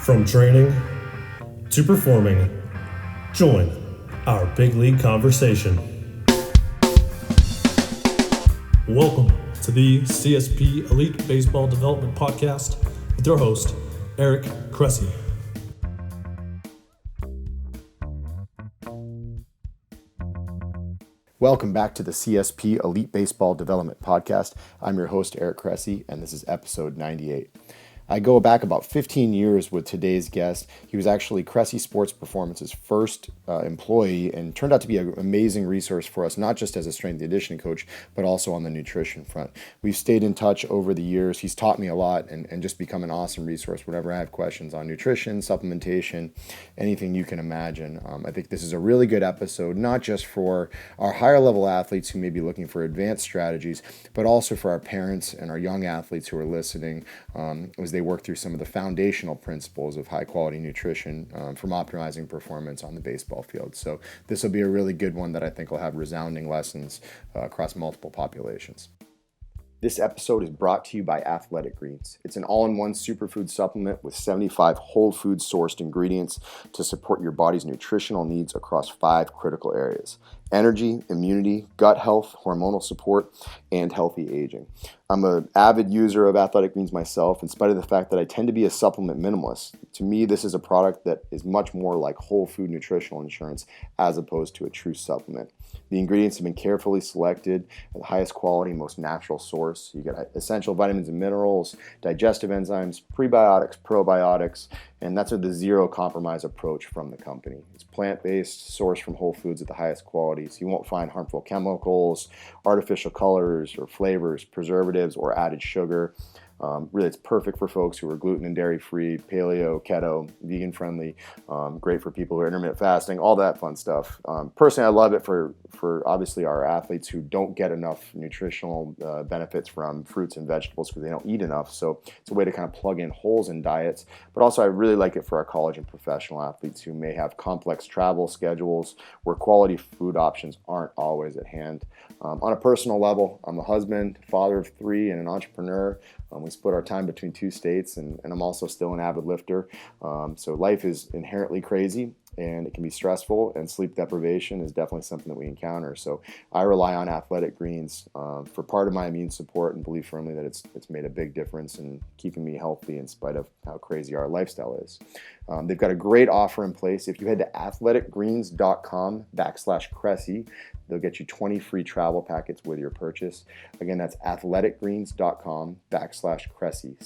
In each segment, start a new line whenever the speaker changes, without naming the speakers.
From training to performing, join our big league conversation. Welcome to the CSP Elite Baseball Development Podcast with your host, Eric Cressey.
Welcome back to the CSP Elite Baseball Development Podcast. I'm your host, Eric Cressey, and this is episode 98. I go back about 15 years with today's guest. He was actually Cressey Sports Performance's first employee and turned out to be an amazing resource for us, not just as a strength and conditioning coach, but also on the nutrition front. We've stayed in touch over the years. He's taught me a lot and just become an awesome resource whenever I have questions on nutrition, supplementation, anything you can imagine. I think this is a really good episode, not just for our higher level athletes who may be looking for advanced strategies, but also for our parents and our young athletes who are listening as they work through some of the foundational principles of high quality nutrition from optimizing performance on the baseball field. So this will be a really good one that I think will have resounding lessons across multiple populations. This episode is brought to you by Athletic Greens. It's an all-in-one superfood supplement with 75 whole food sourced ingredients to support your body's nutritional needs across 5 critical areas: energy, immunity, gut health, hormonal support, and healthy aging. I'm an avid user of Athletic Greens myself, in spite of the fact that I tend to be a supplement minimalist. To me, this is a product that is much more like whole food nutritional insurance as opposed to a true supplement. The ingredients have been carefully selected at the highest quality, most natural source. You get essential vitamins and minerals, digestive enzymes, prebiotics, probiotics, and that's the zero compromise approach from the company. It's plant-based, sourced from whole foods at the highest quality, so you won't find harmful chemicals, artificial colors or flavors, preservatives, or added sugar. Really, it's perfect for folks who are gluten and dairy free, paleo, keto, vegan friendly, great for people who are intermittent fasting, all that fun stuff. Personally, I love it for obviously our athletes who don't get enough nutritional benefits from fruits and vegetables because they don't eat enough. So it's a way to kind of plug in holes in diets. But also, I really like it for our college and professional athletes who may have complex travel schedules where quality food options aren't always at hand. On a personal level, I'm a husband, father of 3, and an entrepreneur. We split our time between 2 states, and I'm also still an avid lifter. So life is inherently crazy, and it can be stressful, and sleep deprivation is definitely something that we encounter. So I rely on Athletic Greens for part of my immune support, and believe firmly that it's made a big difference in keeping me healthy in spite of how crazy our lifestyle is. They've got a great offer in place. If you head to athleticgreens.com/Cressey, they'll get you 20 free travel packets with your purchase. Again, that's athleticgreens.com/Cressey, CRESSEY,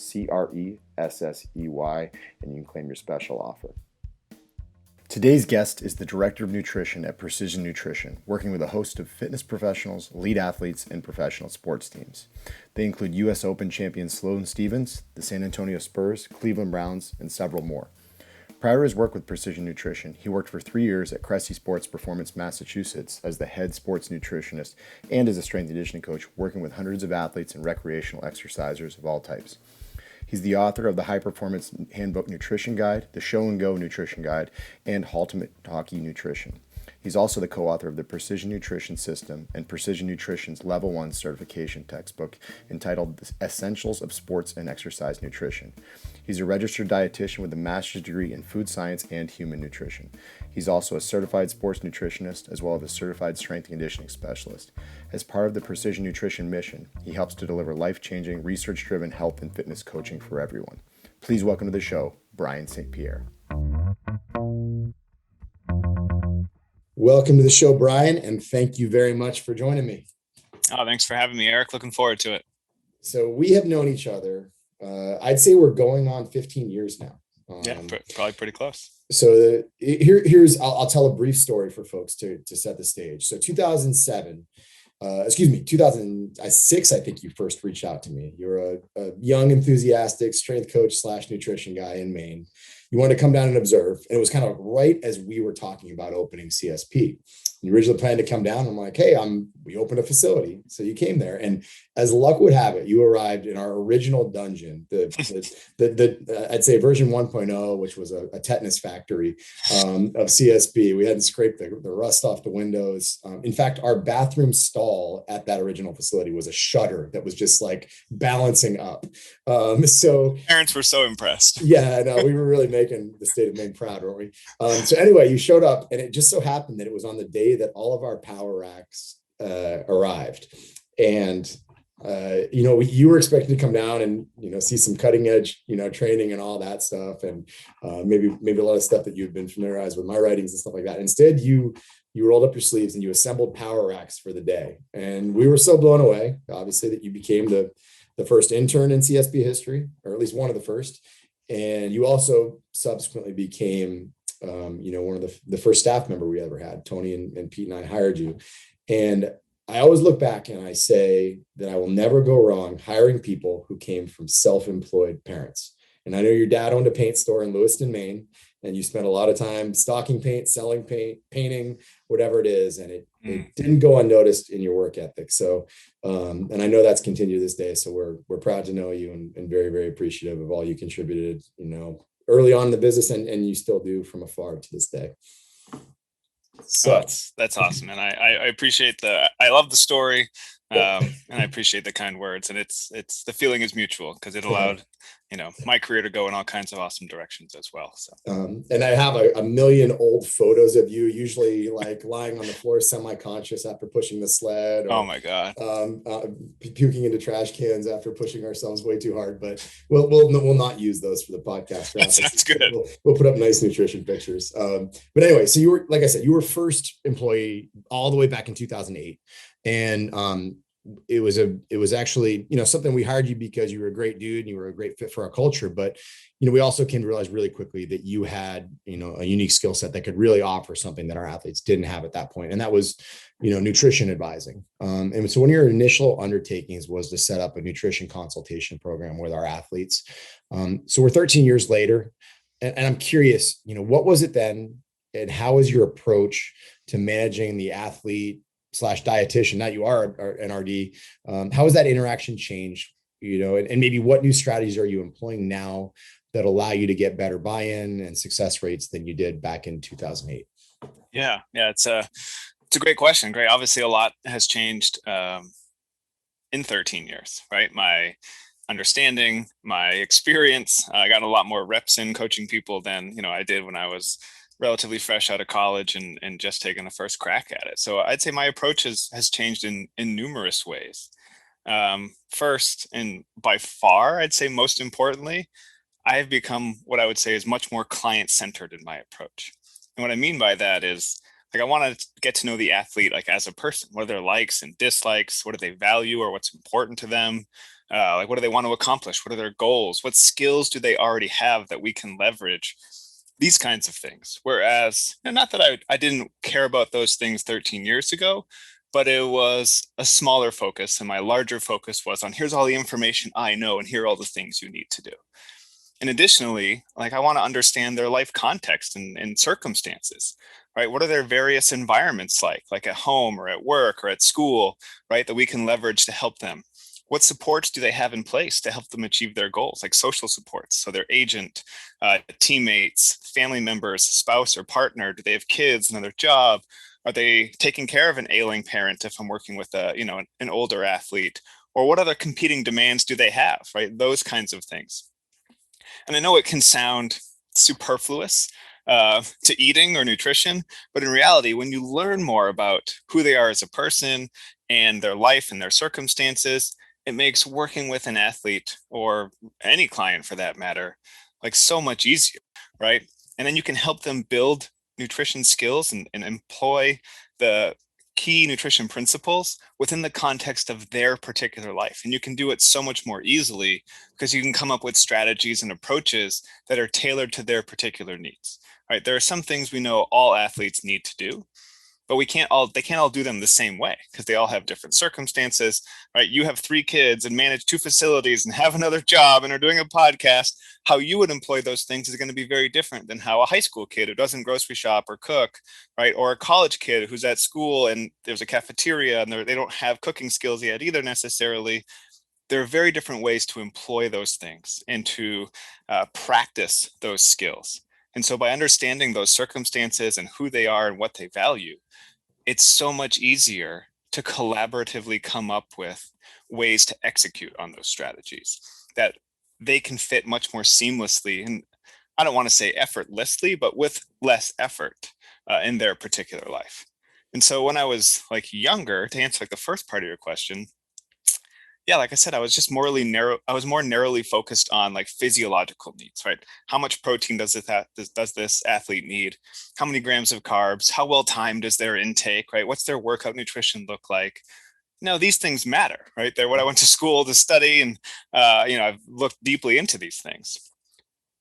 and you can claim your special offer. Today's guest is the Director of Nutrition at Precision Nutrition, working with a host of fitness professionals, elite athletes, and professional sports teams. They include U.S. Open champion Sloane Stephens, the San Antonio Spurs, Cleveland Browns, and several more. Prior to his work with Precision Nutrition, he worked for 3 years at Cressey Sports Performance, Massachusetts as the head sports nutritionist and as a strength and conditioning coach, working with hundreds of athletes and recreational exercisers of all types. He's the author of the High Performance Handbook Nutrition Guide, the Show and Go Nutrition Guide, and Ultimate Hockey Nutrition. He's also the co-author of the Precision Nutrition System and Precision Nutrition's Level 1 certification textbook entitled The Essentials of Sports and Exercise Nutrition. He's a registered dietitian with a master's degree in food science and human nutrition. He's also a certified sports nutritionist as well as a certified strength and conditioning specialist. As part of the Precision Nutrition mission, he helps to deliver life-changing, research-driven health and fitness coaching for everyone. Please welcome to the show, Brian St Pierre. Welcome to the show, Brian, and thank you very much for joining me.
Oh, thanks for having me, Eric. Looking forward to it.
So we have known each other. I'd say we're going on 15 years now.
Probably pretty close.
So here's I'll tell a brief story for folks to set the stage. So 2006, I think you first reached out to me. You're a young, enthusiastic strength coach / nutrition guy in Maine. You wanted to come down and observe. And it was kind of right as we were talking about opening CSP. You originally planned to come down. I'm like, hey, we opened a facility. So you came there, and as luck would have it, you arrived in our original dungeon, I'd say version 1.0, which was a tetanus factory of CSP. We hadn't scraped the rust off the windows. In fact, our bathroom stall at that original facility was a shutter that was just like balancing up. So
parents were so impressed.
Yeah, no, we were really making the state of Maine proud, weren't we? So anyway, you showed up, and it just so happened that it was on the day that all of our power racks arrived. And you were expecting to come down and see some cutting edge training and all that stuff, and maybe a lot of stuff that you've been familiarized with, my writings and stuff like that. Instead, you rolled up your sleeves and you assembled power racks for the day, and we were so blown away, obviously, that you became the first intern in CSP history, or at least one of the first. And you also subsequently became one of the first staff member we ever had. Tony and Pete and I hired you. And I always look back and I say that I will never go wrong hiring people who came from self-employed parents. And I know your dad owned a paint store in Lewiston, Maine, and you spent a lot of time stocking paint, selling paint, painting, whatever it is. And it didn't go unnoticed in your work ethic. So, and I know that's continued this day. So we're proud to know you, and very, very appreciative of all you contributed, early on in the business, and you still do from afar to this day.
So that's awesome. And I appreciate I love the story. And I appreciate the kind words, and it's the feeling is mutual, because it allowed my career to go in all kinds of awesome directions as well. So
and I have a million old photos of you, usually like lying on the floor semi-conscious after pushing the sled, or,
oh my god,
puking into trash cans after pushing ourselves way too hard. But we'll not use those for the podcast.
That's good.
We'll put up nice nutrition pictures. But anyway, so you were, like I said, you were first employee all the way back in 2008. And it was actually, something. We hired you because you were a great dude and you were a great fit for our culture. But, we also came to realize really quickly that you had, a unique skill set that could really offer something that our athletes didn't have at that point. And that was, nutrition advising. And so one of your initial undertakings was to set up a nutrition consultation program with our athletes. So we're 13 years later, and I'm curious, what was it then, and how is your approach to managing the athlete / dietitian, now you are an RD, how has that interaction changed, and maybe what new strategies are you employing now that allow you to get better buy-in and success rates than you did back in 2008?
Yeah, it's a great question. Great. Obviously, a lot has changed in 13 years, right? My understanding, my experience, I got a lot more reps in coaching people than I did when I was relatively fresh out of college and just taking the first crack at it. So I'd say my approach has changed in numerous ways. First, and by far, I'd say most importantly, I have become what I would say is much more client-centered in my approach. And what I mean by that is, I want to get to know the athlete as a person. What are their likes and dislikes? What do they value, or what's important to them? What do they want to accomplish? What are their goals? What skills do they already have that we can leverage? These kinds of things. Whereas, not that I didn't care about those things 13 years ago, but it was a smaller focus, and my larger focus was on, here's all the information I know, and here are all the things you need to do. And additionally, I want to understand their life context and circumstances, right? What are their various environments like at home or at work or at school, right? That we can leverage to help them. What supports do they have in place to help them achieve their goals, like social supports? So their agent, teammates, family members, spouse or partner. Do they have kids, another job? Are they taking care of an ailing parent if I'm working with an older athlete? Or what other competing demands do they have, right? Those kinds of things. And I know it can sound superfluous to eating or nutrition, but in reality, when you learn more about who they are as a person and their life and their circumstances, it makes working with an athlete, or any client for that matter, so much easier, right? And then you can help them build nutrition skills and employ the key nutrition principles within the context of their particular life. And you can do it so much more easily because you can come up with strategies and approaches that are tailored to their particular needs, right? There are some things we know all athletes need to do, but they can't all do them the same way because they all have different circumstances, right? You have 3 kids and manage 2 facilities and have another job and are doing a podcast. How you would employ those things is going to be very different than how a high school kid who doesn't grocery shop or cook, right? Or a college kid who's at school and there's a cafeteria and they don't have cooking skills yet either necessarily. There are very different ways to employ those things and to practice those skills. And so by understanding those circumstances and who they are and what they value, it's so much easier to collaboratively come up with ways to execute on those strategies that they can fit much more seamlessly, and I don't want to say effortlessly, but with less effort in their particular life. And so when I was like younger, to answer like the first part of your question, yeah, like I said, I was more narrowly focused on like physiological needs, right? How much protein does this athlete need? How many grams of carbs? How well timed is their intake, right? What's their workout nutrition look like? No, these things matter, right? They're what I went to school to study, and I've looked deeply into these things.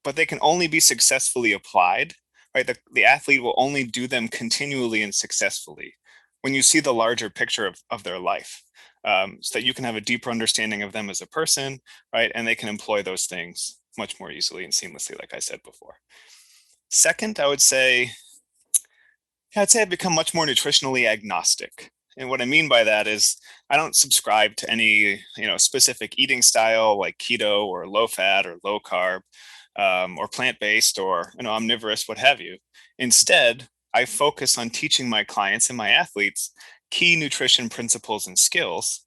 But they can only be successfully applied, right? The athlete will only do them continually and successfully when you see the larger picture of their life. So that you can have a deeper understanding of them as a person, right? And they can employ those things much more easily and seamlessly, like I said before. Second, I'd say I've become much more nutritionally agnostic. And what I mean by that is I don't subscribe to any, specific eating style like keto or low fat or low carb, or plant-based or, omnivorous, what have you. Instead, I focus on teaching my clients and my athletes key nutrition principles and skills,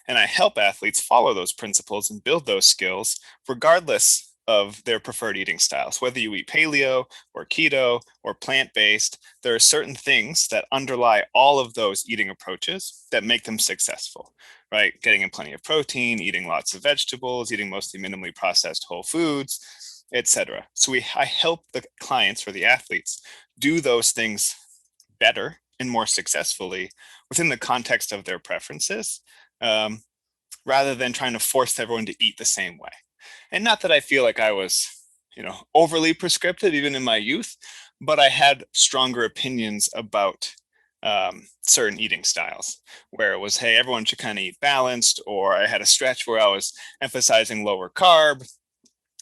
and I help athletes follow those principles and build those skills regardless of their preferred eating styles. Whether you eat paleo or keto or plant-based, there are certain things that underlie all of those eating approaches that make them successful, right? Getting in plenty of protein, eating lots of vegetables, eating mostly minimally processed whole foods, etc. So I help the clients or the athletes do those things better and more successfully within the context of their preferences, rather than trying to force everyone to eat the same way. And not that I feel like I was, overly prescriptive even in my youth, but I had stronger opinions about certain eating styles where it was, hey, everyone should kind of eat balanced, or I had a stretch where I was emphasizing lower carb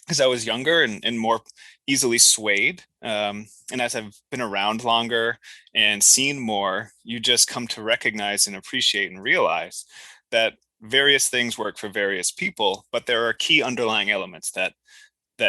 because I was younger and more easily swayed. And as I've been around longer and seen more, you just come to recognize and appreciate and realize that various things work for various people, but there are key underlying elements that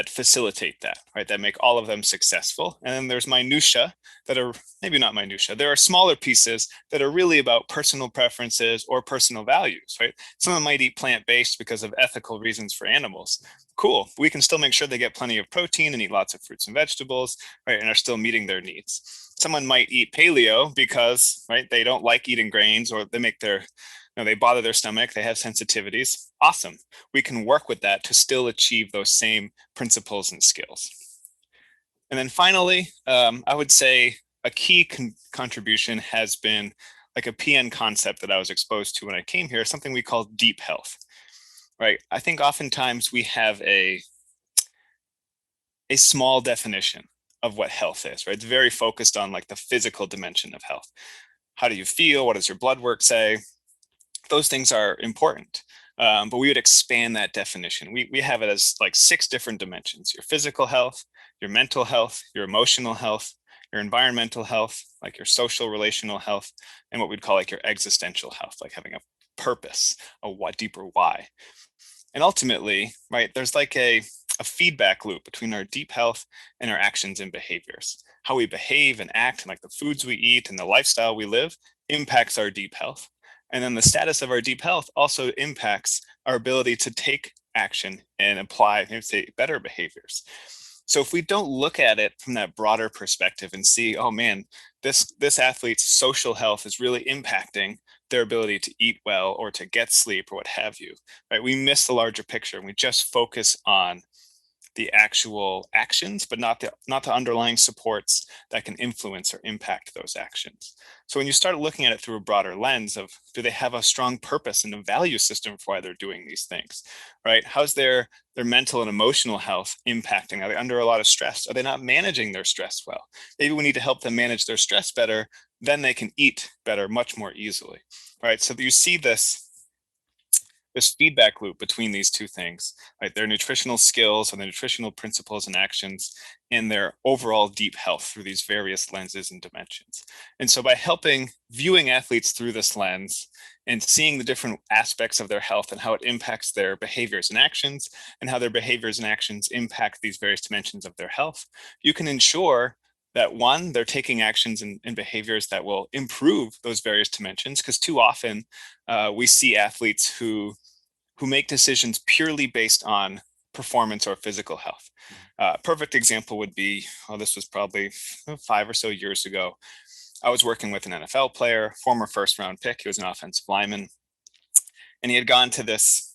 facilitate that, right? That make all of them successful. And then there's minutia that are maybe not minutia. There are smaller pieces that are really about personal preferences or personal values, right? Someone might eat plant-based because of ethical reasons for animals. Cool. We can still make sure they get plenty of protein and eat lots of fruits and vegetables, right? And are still meeting their needs. Someone might eat paleo because, right, they don't like eating grains, or they bother their stomach, they have sensitivities. Awesome. We can work with that to still achieve those same principles and skills. And then finally, I would say a key contribution has been like a PN concept that I was exposed to when I came here, something we call deep health, right? I think oftentimes we have a small definition of what health is, right? It's very focused on like the physical dimension of health. How do you feel? What does your blood work say? Those things are important, but we would expand that definition. We have it as like 6 different dimensions: your physical health, your mental health, your emotional health, your environmental health, like your social relational health, and what we'd call like your existential health, like having a purpose, a deeper why. And ultimately, right, there's like a feedback loop between our deep health and our actions and behaviors. How we behave and act, and like the foods we eat and the lifestyle we live impacts our deep health. And then the status of our deep health also impacts our ability to take action and apply, say, better behaviors. So if we don't look at it from that broader perspective and see, oh man, this athlete's social health is really impacting their ability to eat well or to get sleep or what have you, right? We miss the larger picture and we just focus on the actual actions, but not the underlying supports that can influence or impact those actions. So when you start looking at it through a broader lens of, do they have a strong purpose and a value system for why they're doing these things, right? How's their mental and emotional health impacting? Are they under a lot of stress? Are they not managing their stress well? Maybe we need to help them manage their stress better, then they can eat better much more easily, right? So you see this feedback loop between these two things, right? Their nutritional skills and their nutritional principles and actions and their overall deep health through these various lenses and dimensions. And so by viewing athletes through this lens and seeing the different aspects of their health and how it impacts their behaviors and actions, and how their behaviors and actions impact these various dimensions of their health, you can ensure that one, they're taking actions and behaviors that will improve those various dimensions. Because too often we see athletes who make decisions purely based on performance or physical health. Perfect example would be, this was probably 5 or so years ago. I was working with an NFL player, former first-round pick. He was an offensive lineman, and he had gone to this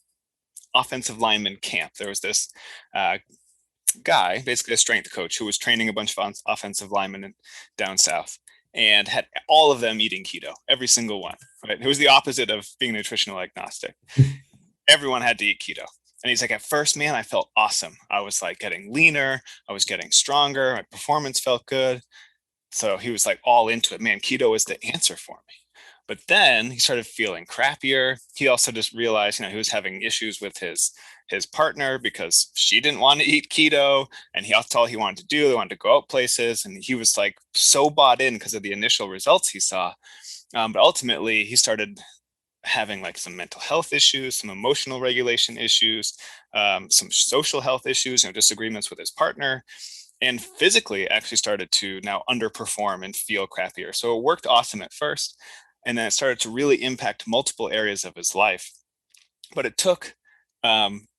offensive lineman camp. There was this guy, basically a strength coach, who was training a bunch of offensive linemen down south, and had all of them eating keto, every single one. Right? It was the opposite of being nutritional agnostic. Everyone had to eat keto. And he's like, at first, man, I felt awesome. I was like getting leaner. I was getting stronger. My performance felt good. So he was like all into it. Man, keto is the answer for me. But then he started feeling crappier. He also just realized, he was having issues with his partner because she didn't want to eat keto, and that's all he wanted to do. They wanted to go out places, and he was like so bought in because of the initial results he saw. But ultimately, he started having like some mental health issues, some emotional regulation issues, some social health issues, disagreements with his partner, and physically actually started to now underperform and feel crappier. So it worked awesome at first, and then it started to really impact multiple areas of his life. But it took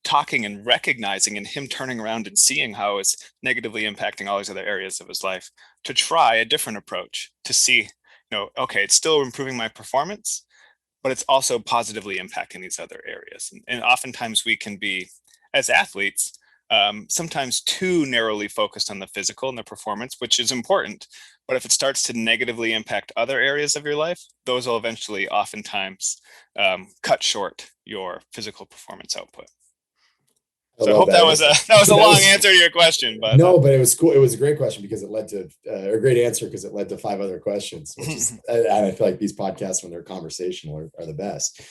talking and recognizing and him turning around and seeing how it's negatively impacting all these other areas of his life to try a different approach to see, okay, it's still improving my performance, but it's also positively impacting these other areas. And oftentimes we can be, as athletes, sometimes too narrowly focused on the physical and the performance, which is important. But if it starts to negatively impact other areas of your life, those will eventually oftentimes cut short your physical performance output. So I hope that was a long answer to your question. But
no, but it was cool. It was a great question because it led to a great answer because it led to 5 other questions, which is, and I feel like these podcasts, when they're conversational, are the best.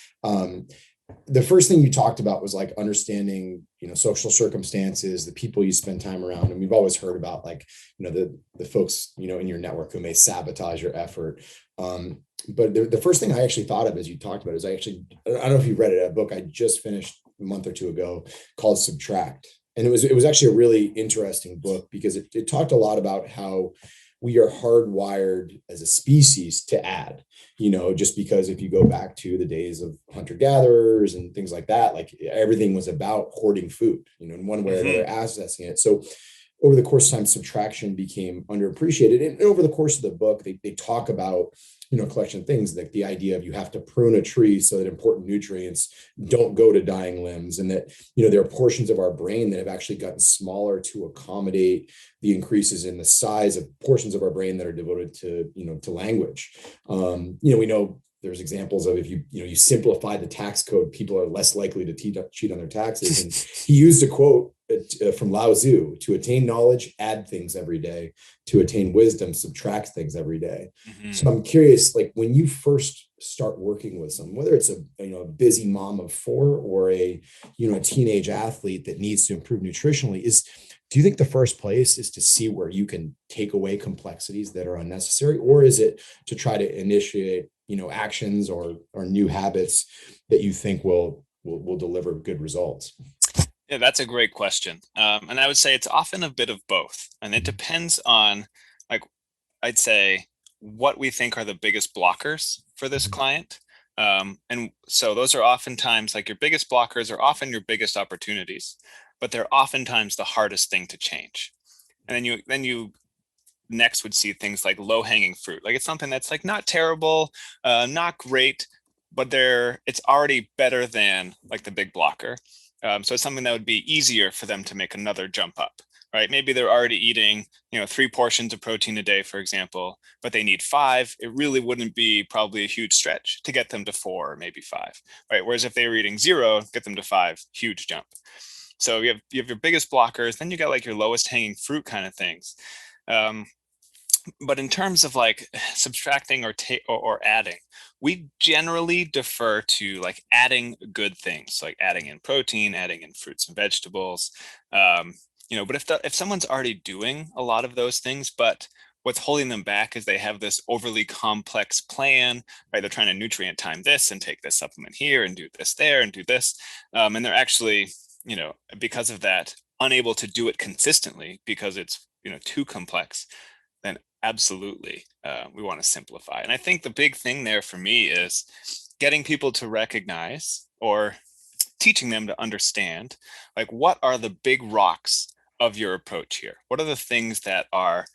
The first thing you talked about was like understanding, social circumstances, the people you spend time around. And we've always heard about like, the folks, in your network who may sabotage your effort. But the first thing I actually thought of as you talked about is I don't know if you read it, a book I just finished a month or two ago called Subtract. And it was actually a really interesting book because it talked a lot about how we are hardwired as a species to add, just because if you go back to the days of hunter-gatherers and things like that, like everything was about hoarding food, in one way or another, accessing it. So over the course of time, subtraction became underappreciated. And over the course of the book, they talk about, a collection of things, like the idea of you have to prune a tree so that important nutrients don't go to dying limbs. And that, there are portions of our brain that have actually gotten smaller to accommodate the increases in the size of portions of our brain that are devoted to, to language. We know there's examples of if you simplify the tax code, people are less likely to cheat on their taxes. And he used a quote from Lao Tzu: to attain knowledge, add things every day; to attain wisdom, subtract things every day. So I'm curious, like when you first start working with someone, whether it's a busy mom of 4 or a teenage athlete that needs to improve nutritionally, do you think the first place is to see where you can take away complexities that are unnecessary, or is it to try to initiate actions or new habits that you think will deliver good results?
Yeah, that's a great question. And I would say it's often a bit of both. And it depends on, like, I'd say what we think are the biggest blockers for this client. And so those are oftentimes like your biggest blockers are often your biggest opportunities, but they're oftentimes the hardest thing to change. And then you next would see things like low-hanging fruit. Like it's something that's like not terrible, not great, but it's already better than like the big blocker. So it's something that would be easier for them to make another jump up, right? Maybe they're already eating, 3 portions of protein a day, for example, but they need 5. It really wouldn't be probably a huge stretch to get them to 4 or maybe 5, right? Whereas if they were eating 0, get them to 5, huge jump. So you have your biggest blockers, then you got like your lowest hanging fruit kind of things. But in terms of like subtracting or adding, we generally defer to like adding good things, like adding in protein, adding in fruits and vegetables. But if someone's already doing a lot of those things, but what's holding them back is they have this overly complex plan, right? They're trying to nutrient time this and take this supplement here and do this there and do this. And they're actually, because of that, unable to do it consistently because it's, too complex, then absolutely we want to simplify. And I think the big thing there for me is getting people to recognize or teaching them to understand, like, what are the big rocks of your approach here? What are the things that are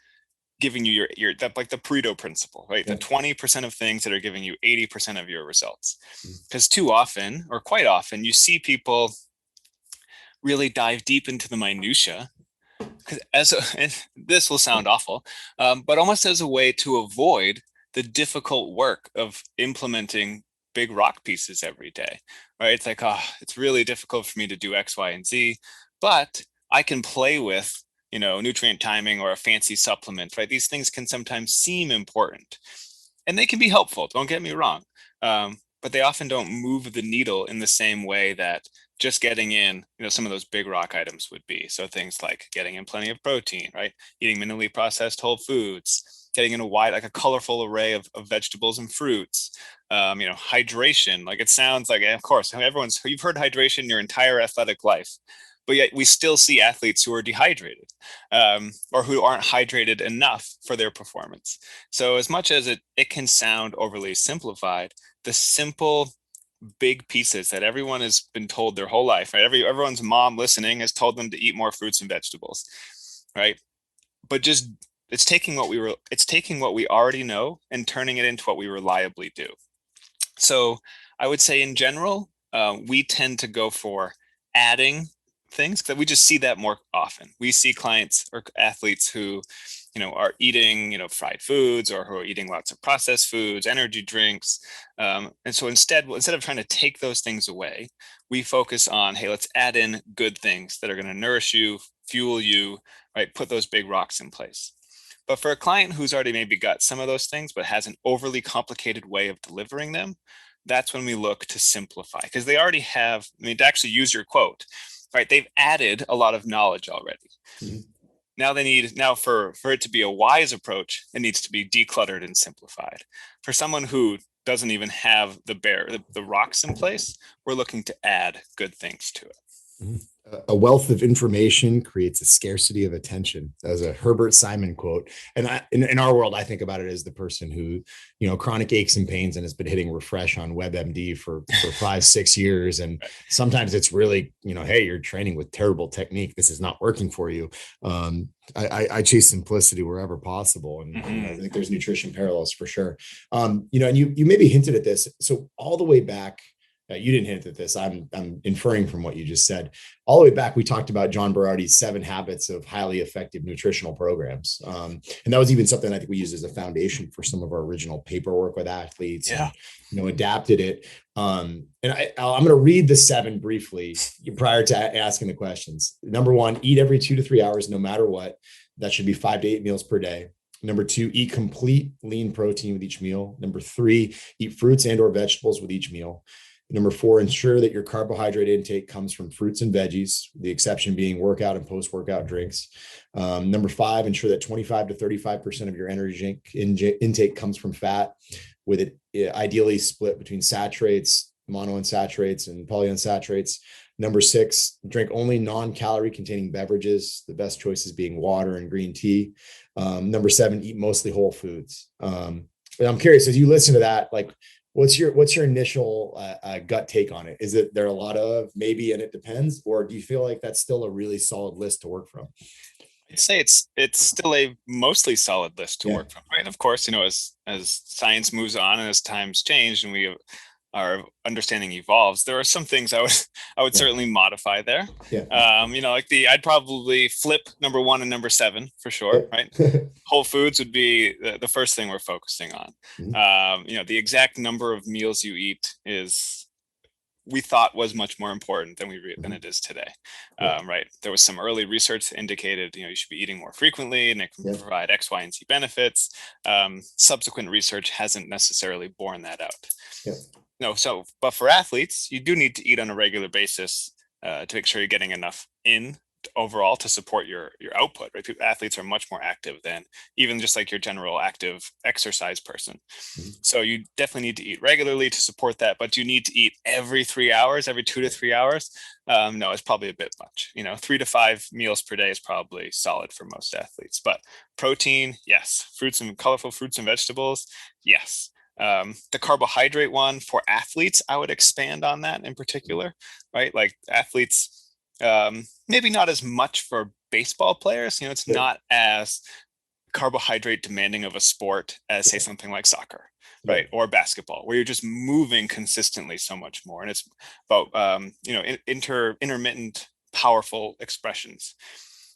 giving you your that, like the Pareto principle, right?
Yeah.
The 20% of things that are giving you 80% of your results.
Mm.
Because too often, or quite often, you see people really dive deep into the minutia, and this will sound awful, but almost as a way to avoid the difficult work of implementing big rock pieces every day, right? It's like, oh, it's really difficult for me to do X, Y, and Z, but I can play with, nutrient timing or a fancy supplement, right? These things can sometimes seem important and they can be helpful, don't get me wrong. But they often don't move the needle in the same way that just getting in, some of those big rock items would be. So things like getting in plenty of protein, right? Eating minimally processed whole foods, getting in like a colorful array of vegetables and fruits, hydration. Like, it sounds like, of course, you've heard hydration your entire athletic life, but yet we still see athletes who are dehydrated, or who aren't hydrated enough for their performance. So as much as it can sound overly simplified, the simple big pieces that everyone has been told their whole life, right? Everyone's mom listening has told them to eat more fruits and vegetables, right? But just it's taking what we already know and turning it into what we reliably do. So I would say in general, we tend to go for adding things because we just see that more often. We see clients or athletes who, are eating, fried foods, or who are eating lots of processed foods, energy drinks. And so instead of trying to take those things away, we focus on, hey, let's add in good things that are going to nourish you, fuel you, right? Put those big rocks in place. But for a client who's already maybe got some of those things, but has an overly complicated way of delivering them, that's when we look to simplify, because they already have, to actually use your quote, right? They've added a lot of knowledge already. Mm-hmm. Now for it to be a wise approach, it needs to be decluttered and simplified. For someone who doesn't even have the rocks in place, we're looking to add good things to it.
Mm-hmm. A wealth of information creates a scarcity of attention. That was a Herbert Simon quote. And in our world, I think about it as the person who, chronic aches and pains and has been hitting refresh on WebMD for 5-6 years. And sometimes it's really, hey, you're training with terrible technique. This is not working for you. I chase simplicity wherever possible. And I think there's nutrition parallels for sure. And you maybe hinted at this. So all the way back, you didn't hint at this. I'm inferring from what you just said. All the way back, we talked about John Berardi's 7 habits of highly effective nutritional programs. And that was even something I think we used as a foundation for some of our original paperwork with athletes.
Yeah.
And, adapted it. And I'm going to read the 7 briefly prior to asking the questions. Number 1, eat every 2 to 3 hours, no matter what. That should be 5 to 8 meals per day. Number 2, eat complete lean protein with each meal. Number 3, eat fruits and or vegetables with each meal. Number 4, ensure that your carbohydrate intake comes from fruits and veggies, the exception being workout and post-workout drinks. Number 5, ensure that 25 to 35% of your energy intake comes from fat, with it ideally split between saturates, monounsaturates, and polyunsaturates. Number 6, drink only non-calorie containing beverages, the best choices being water and green tea. Number 7, eat mostly whole foods. And I'm curious, as you listen to that, like, what's your initial gut take on it? Is it there are a lot of maybe, and it depends, or do you feel like that's still a really solid list to work from?
I'd say it's still a mostly solid list to work from, right? Of course, as science moves on and as times change and our understanding evolves, there are some things I would certainly modify there. I'd probably flip number 1 and number 7 for sure, right? Whole foods would be the first thing we're focusing on. The exact number of meals you eat we thought was much more important than it is today. Right. There was some early research that indicated, you should be eating more frequently and it can provide X, Y, and Z benefits. Subsequent research hasn't necessarily borne that out. But for athletes, you do need to eat on a regular basis to make sure you're getting enough in overall to support your output, right? Athletes are much more active than even just like your general active exercise person. So you definitely need to eat regularly to support that, but you need to eat every 3 hours, every 2 to 3 hours. No, it's probably a bit much. 3 to 5 meals per day is probably solid for most athletes, but protein, yes. Colorful fruits and vegetables, yes. The carbohydrate one for athletes, I would expand on that in particular, right? Like athletes, maybe not as much for baseball players. It's not as carbohydrate demanding of a sport as say something like soccer, right? Or basketball, where you're just moving consistently so much more. And it's about, intermittent powerful expressions.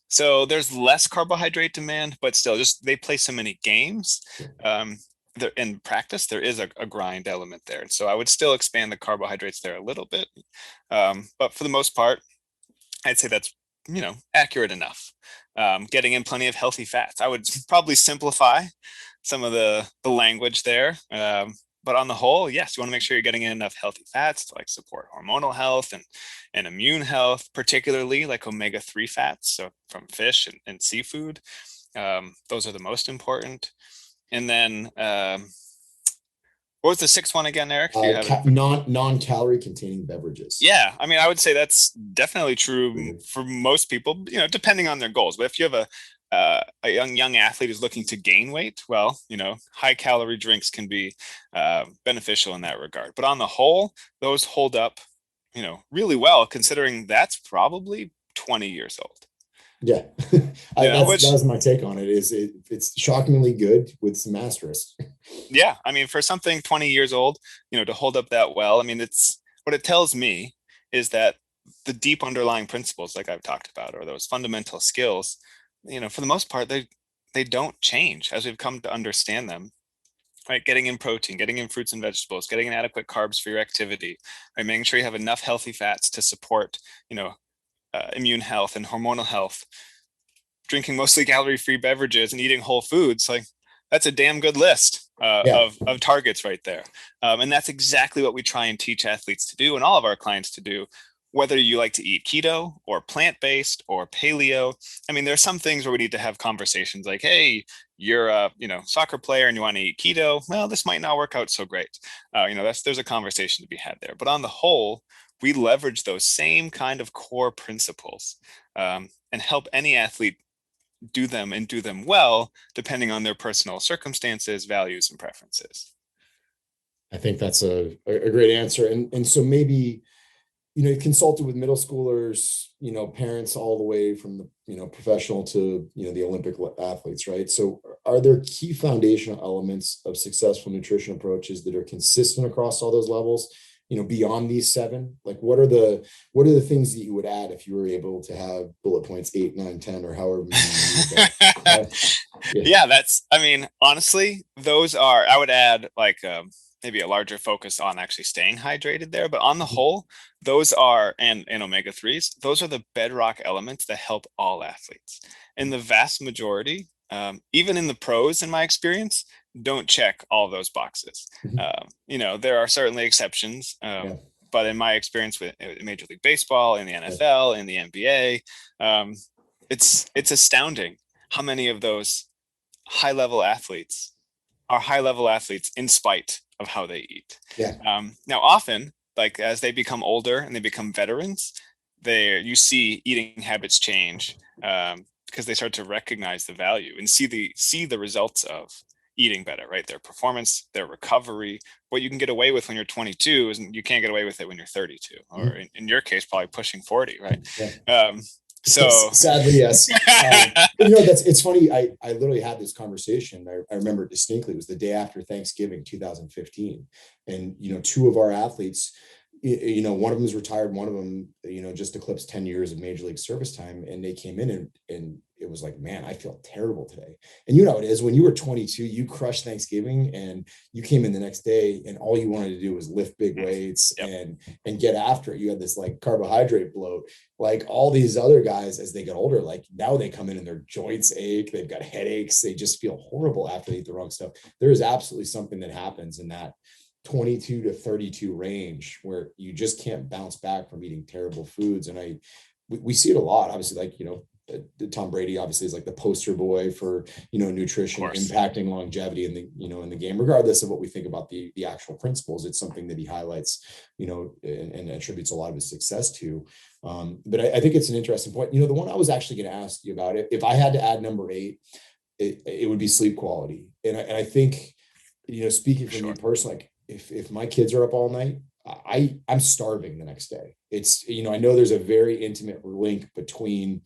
So there's less carbohydrate demand, but still they play so many games. In practice, there is a grind element there. And so I would still expand the carbohydrates there a little bit. But for the most part, I'd say that's, accurate enough. Getting in plenty of healthy fats. I would probably simplify some of the language there. But on the whole, yes, you want to make sure you're getting in enough healthy fats to support hormonal health and immune health, particularly like omega-3 fats. So from fish and seafood, those are the most important. And then, what was the sixth one again, Eric?
Non-calorie containing beverages.
Yeah, I would say that's definitely true for most people, depending on their goals. But if you have a young athlete who's looking to gain weight, well, high calorie drinks can be beneficial in that regard. But on the whole, those hold up, really well, considering that's probably 20 years old.
Yeah, that was my take on it. It's shockingly good with some asterisks.
Yeah, for something 20 years old, to hold up that well, it's what it tells me is that the deep underlying principles, like I've talked about, or those fundamental skills, for the most part, they don't change as we've come to understand them. Right, getting in protein, getting in fruits and vegetables, getting in adequate carbs for your activity, right, making sure you have enough healthy fats to support, immune health and hormonal health, drinking mostly calorie-free beverages and eating whole foods, that's a damn good list of targets right there. And that's exactly what we try and teach athletes to do and all of our clients to do, whether you like to eat keto or plant-based or paleo. There's some things where we need to have conversations like, hey, you're a soccer player and you want to eat keto. Well, this might not work out so great. There's a conversation to be had there. But on the whole, we leverage those same kind of core principles and help any athlete do them and do them well, depending on their personal circumstances, values, and preferences.
I think that's a great answer. And so maybe, you consulted with middle schoolers, parents all the way from the, professional to, the Olympic athletes, right? So are there key foundational elements of successful nutrition approaches that are consistent across all those levels? Beyond these 7, what are the things that you would add if you were able to have bullet points 8, 9, 10, or however many?
Yeah, that's, honestly, those are, I would add maybe a larger focus on actually staying hydrated there. But on the whole, those are, and omega-3s, those are the bedrock elements that help all athletes. And the vast majority, even in the pros, in my experience, don't check all those boxes. There are certainly exceptions, but in my experience with Major League Baseball, in the NFL, in the NBA, it's astounding how many of those high-level athletes are high-level athletes in spite of how they eat. Now, often, as they become older and they become veterans, you see eating habits change because they start to recognize the value and see the results of eating better, right? Their performance, their recovery. What you can get away with when you're 22 is you can't get away with it when you're 32, or in your case, probably pushing 40, right? So
sadly, yes. It's funny. I literally had this conversation. I remember it distinctly. It was the day after Thanksgiving, 2015. And, 2 of our athletes, one of them is retired. One of them, just eclipsed 10 years of major league service time. And they came in and it was like, man, I feel terrible today. And you know, it is when you were 22, you crushed Thanksgiving and you came in the next day and all you wanted to do was lift big weights and get after it. You had this like carbohydrate bloat, like all these other guys, as they get older, like now they come in and their joints ache, they've got headaches. They just feel horrible after they eat the wrong stuff. There is absolutely something that happens in that 22 to 32 range where you just can't bounce back from eating terrible foods. And we see it a lot, obviously, like, Tom Brady obviously is like the poster boy for, nutrition impacting longevity in the game, regardless of what we think about the actual principles. It's something that he highlights, and attributes a lot of his success to. But I think it's an interesting point. The one I was actually going to ask you about, if I had to add number 8, it would be sleep quality. And I think, speaking from me personally, like if my kids are up all night, I'm starving the next day. It's, I know there's a very intimate link between,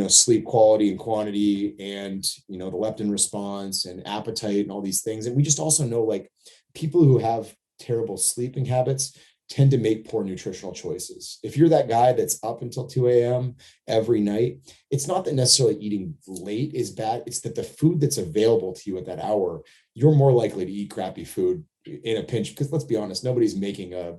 sleep quality and quantity and, the leptin response and appetite and all these things. And we just also know, like, people who have terrible sleeping habits tend to make poor nutritional choices. If you're that guy that's up until 2 a.m. every night, it's not that necessarily eating late is bad. It's that the food that's available to you at that hour, you're more likely to eat crappy food in a pinch, because let's be honest, nobody's making a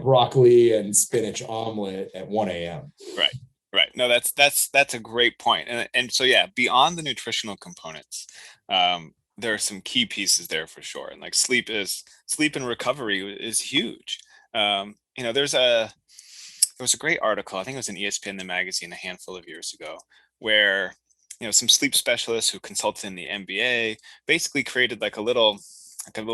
broccoli and spinach omelet at 1 a.m.
Right. No, that's a great point. And so, yeah, beyond the nutritional components, there are some key pieces there for sure. And like sleep and recovery is huge. There was a great article, I think it was in ESPN, the magazine, a handful of years ago, where, some sleep specialists who consulted in the NBA basically created like a little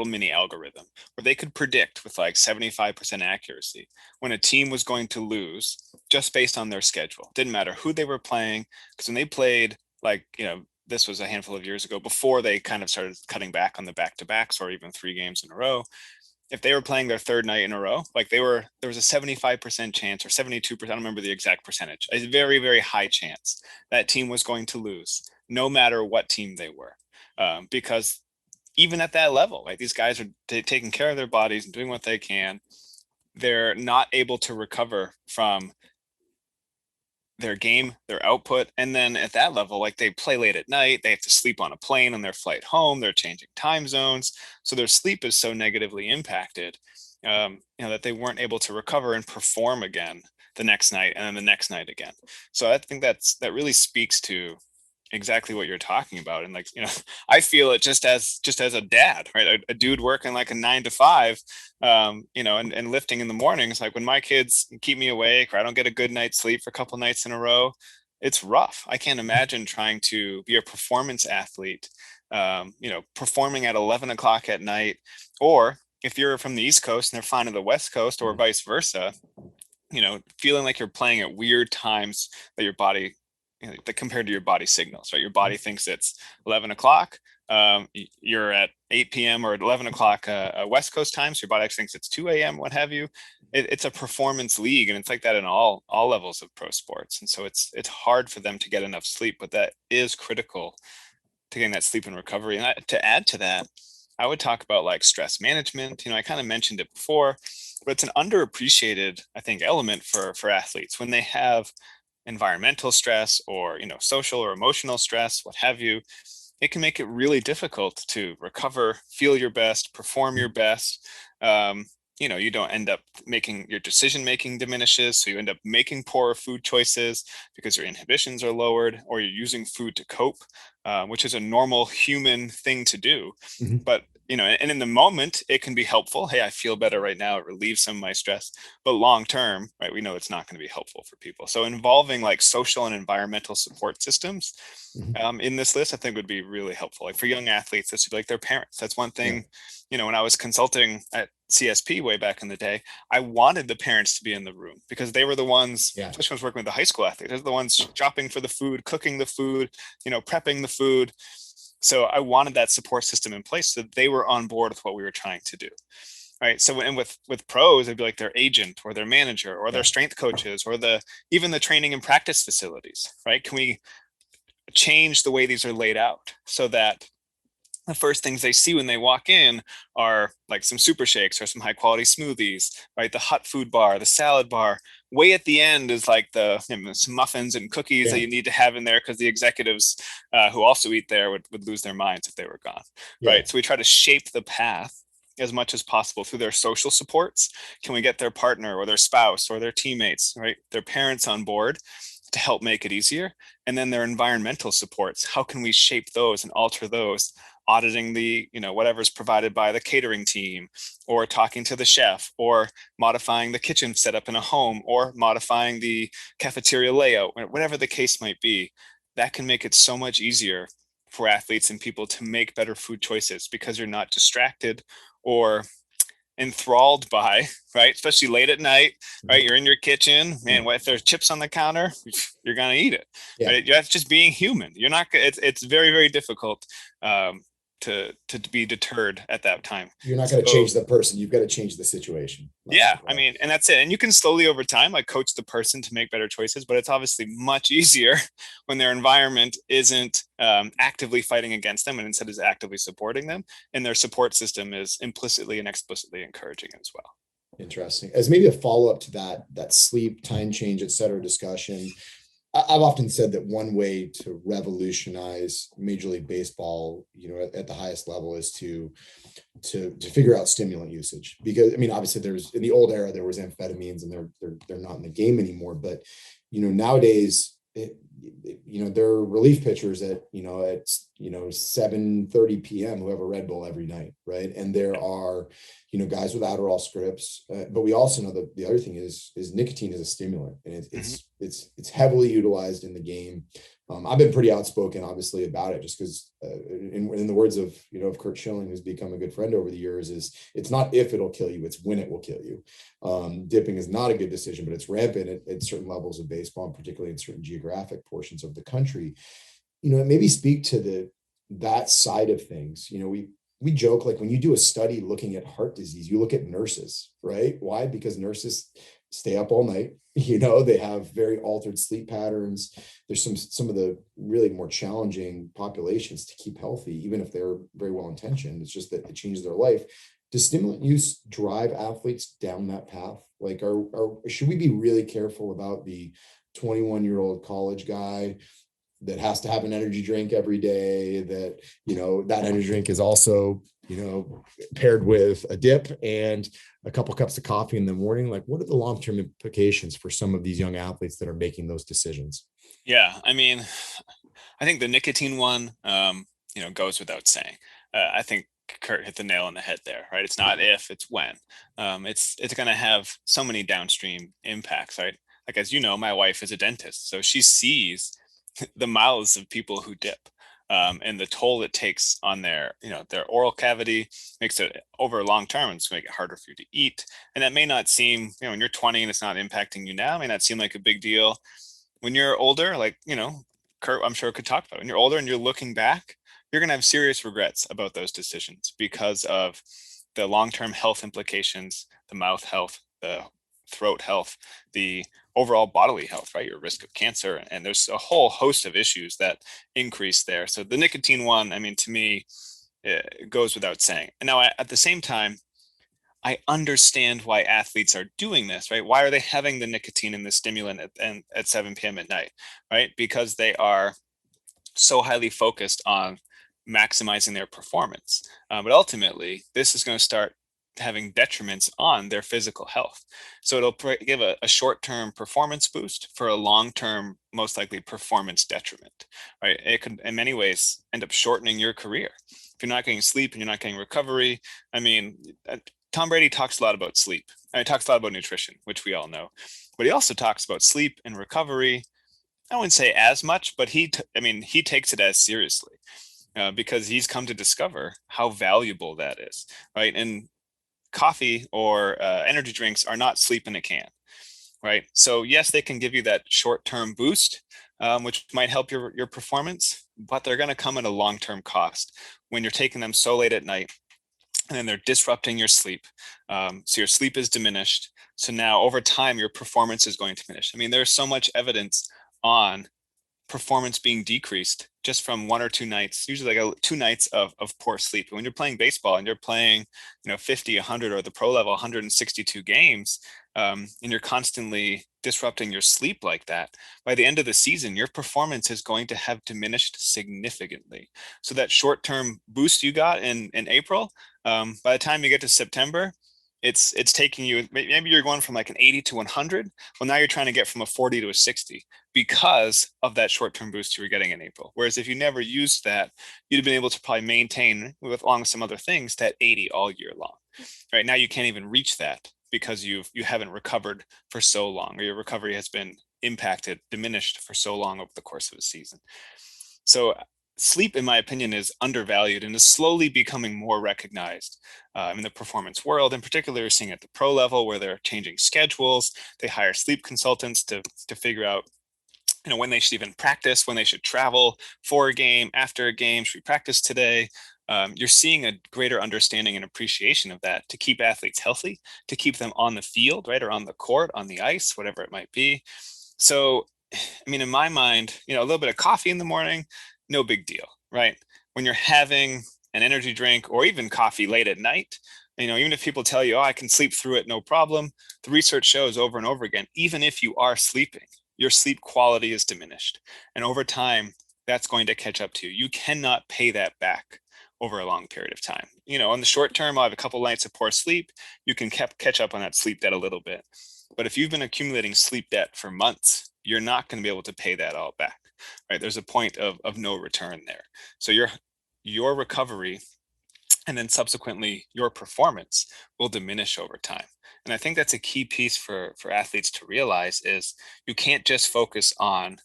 mini algorithm where they could predict with like 75% accuracy when a team was going to lose just based on their schedule. Didn't matter who they were playing, because when they played, like, this was a handful of years ago before they kind of started cutting back on the back-to-backs or even 3 games in a row. If they were playing their 3rd night in a row, like there was a 75% chance or 72%, I don't remember the exact percentage, a very, very high chance that team was going to lose no matter what team they were. Because even at that level, like, these guys are taking care of their bodies and doing what they can. They're not able to recover from their game, their output. And then at that level, like, they play late at night, they have to sleep on a plane on their flight home, they're changing time zones. So their sleep is so negatively impacted, that they weren't able to recover and perform again the next night and then the next night again. So I think that really speaks to exactly what you're talking about. And like, I feel it just as a dad, right? A dude working like a 9 to 5, and lifting in the mornings. Like, when my kids keep me awake or I don't get a good night's sleep for a couple nights in a row, it's rough. I can't imagine trying to be a performance athlete, performing at 11 o'clock at night, or if you're from the East Coast and they're flying to the West Coast, or vice versa, feeling like you're playing at weird times that your body, compared to your body signals, right? Your body thinks it's 11 o'clock. You're at 8 p.m. or at 11 o'clock West Coast time, so your body actually thinks it's 2 a.m., what have you. It's a performance league, and it's like that in all levels of pro sports. And so it's hard for them to get enough sleep, but that is critical to getting that sleep and recovery. And to add to that, I would talk about like stress management. I kind of mentioned it before, but it's an underappreciated, I think, element for athletes when they have environmental stress or, social or emotional stress, what have you. It can make it really difficult to recover, feel your best, perform your best. You don't end up making, your decision making diminishes, so you end up making poorer food choices because your inhibitions are lowered, or you're using food to cope, which is a normal human thing to do. But and in the moment, it can be helpful. Hey, I feel better right now. It relieves some of my stress. But long term, right, we know it's not going to be helpful for people. So involving like social and environmental support systems in this list, I think, would be really helpful. Like, for young athletes, this would be like their parents. That's one thing. When I was consulting at CSP way back in the day, I wanted the parents to be in the room, because they were the ones, especially when I was working with the high school athletes, they're the ones shopping for the food, cooking the food, prepping the food. So I wanted that support system in place so that they were on board with what we were trying to do. Right. So, and with pros, it'd be like their agent or their manager or their strength coaches or even the training and practice facilities. Right. Can we change the way these are laid out so that the first things they see when they walk in are like some super shakes or some high quality smoothies, right? The hot food bar, the salad bar. Way at the end is like some muffins and cookies that you need to have in there because the executives who also eat there would lose their minds if they were gone, right? So we try to shape the path as much as possible through their social supports. Can we get their partner or their spouse or their teammates, right? Their parents on board to help make it easier? And then their environmental supports. How can we shape those and alter those? Auditing the, whatever's provided by the catering team, or talking to the chef, or modifying the kitchen setup in a home, or modifying the cafeteria layout, whatever the case might be. That can make it so much easier for athletes and people to make better food choices because you're not distracted or enthralled by, right? Especially late at night, right? You're in your kitchen, man. What if there's chips on the counter? You're gonna eat it, right? That's just being human. You're not. It's very, very difficult to be deterred at that time.
You're not going to change the person. You've got to change the situation.
Yeah, I mean, and that's it. And you can slowly over time, like, coach the person to make better choices, but it's obviously much easier when their environment isn't actively fighting against them and instead is actively supporting them, and their support system is implicitly and explicitly encouraging as well.
Interesting. As maybe a follow-up to that sleep, time change, et cetera discussion, I've often said that one way to revolutionize Major League Baseball, at the highest level, is to figure out stimulant usage. Because, I mean, obviously in the old era, there was amphetamines, and they're not in the game anymore. But, nowadays, there are relief pitchers at 7:30 p.m. who have a Red Bull every night, right? And there are, guys with Adderall scripts, but we also know that the other thing is nicotine is a stimulant, and it's heavily utilized in the game. I've been pretty outspoken, obviously, about it, just because, in the words of Kurt Schilling, who's become a good friend over the years, is it's not if it'll kill you, it's when it will kill you. Dipping is not a good decision, but it's rampant at certain levels of baseball, and particularly in certain geographic portions of the country. Maybe speak to that side of things. We joke, like, when you do a study looking at heart disease, you look at nurses, right? Why? Because nurses stay up all night. They have very altered sleep patterns. There's some of the really more challenging populations to keep healthy, even if they're very well intentioned. It's just that it changes their life. Does stimulant use drive athletes down that path? Like, should we be really careful about the 21-year-old college guy that has to have an energy drink every day, that that energy drink is also paired with a dip and a couple cups of coffee in the morning? Like, what are the long-term implications for some of these young athletes that are making those decisions?
Yeah, I mean, I think the nicotine one goes without saying. I think Kurt hit the nail on the head there, right? It's not if, it's when. It's going to have so many downstream impacts, right? Like, as you know, my wife is a dentist, so she sees the mouths of people who dip, and the toll it takes on their oral cavity. Makes it, over long term, it's going to make it harder for you to eat. And that may not seem, when you're 20 and it's not impacting you now, it may not seem like a big deal. When you're older, like, Kurt, I'm sure, could talk about it. When you're older and you're looking back, you're going to have serious regrets about those decisions because of the long-term health implications, the mouth health, the throat health, the overall bodily health, right? Your risk of cancer. And there's a whole host of issues that increase there. So the nicotine one, I mean, to me, it goes without saying. And now, at the same time, I understand why athletes are doing this, right? Why are they having the nicotine and the stimulant at 7 p.m. at night, right? Because they are so highly focused on maximizing their performance. But ultimately, this is going to start having detriments on their physical health. So it'll give a short-term performance boost for a long-term, most likely, performance detriment, right? It could, in many ways, end up shortening your career. If you're not getting sleep and you're not getting recovery, I mean, Tom Brady talks a lot about sleep. He talks a lot about nutrition, which we all know, but he also talks about sleep and recovery. I wouldn't say as much, but he takes it as seriously because he's come to discover how valuable that is, right? And coffee or energy drinks are not sleep in a can, right? So yes, they can give you that short-term boost, which might help your performance, but they're going to come at a long-term cost when you're taking them so late at night, and then they're disrupting your sleep. So your sleep is diminished. So now over time, your performance is going to diminish. I mean, there's so much evidence on performance being decreased just from 1 or 2 nights, usually like 2 nights of poor sleep. When you're playing baseball and you're playing, 50, 100, or the pro level 162 games, and you're constantly disrupting your sleep like that, by the end of the season, your performance is going to have diminished significantly. So that short-term boost you got in April, by the time you get to September, it's taking you, maybe you're going from like an 80 to 100. Well, now you're trying to get from a 40 to a 60 because of that short-term boost you were getting in April. Whereas if you never used that, you'd have been able to probably maintain, with along with some other things, that 80 all year long. Right now, you can't even reach that because you haven't recovered for so long, or your recovery has been impacted, diminished for so long over the course of a season. So sleep, in my opinion, is undervalued and is slowly becoming more recognized in the performance world. In particular, you're seeing at the pro level where they're changing schedules. They hire sleep consultants to figure out when they should even practice, when they should travel for a game, after a game, should we practice today? You're seeing a greater understanding and appreciation of that to keep athletes healthy, to keep them on the field, right, or on the court, on the ice, whatever it might be. So, I mean, in my mind, a little bit of coffee in the morning, no big deal, right? When you're having an energy drink or even coffee late at night, even if people tell you, oh, I can sleep through it, no problem, the research shows over and over again, even if you are sleeping, your sleep quality is diminished. And over time, that's going to catch up to you. You cannot pay that back over a long period of time. On the short term, I'll have a couple nights of poor sleep. You can catch up on that sleep debt a little bit. But if you've been accumulating sleep debt for months, you're not going to be able to pay that all back, right? There's a point of no return there. So your recovery and then subsequently your performance will diminish over time. And I think that's a key piece for athletes to realize is you can't just focus on,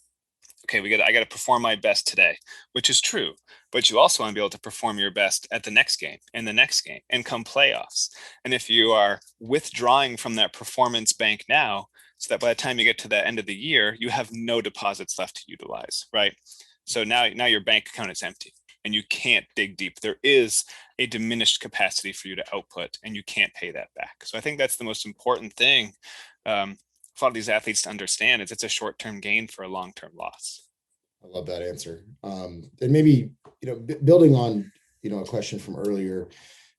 okay, I got to perform my best today, which is true, but you also want to be able to perform your best at the next game and the next game and come playoffs. And if you are withdrawing from that performance bank now, so that by the time you get to the end of the year, you have no deposits left to utilize, right? So now your bank account is empty and you can't dig deep. There is a diminished capacity for you to output and you can't pay that back. So I think that's the most important thing for a lot of these athletes to understand is it's a short-term gain for a long-term loss.
I love that answer. And maybe, building on, a question from earlier,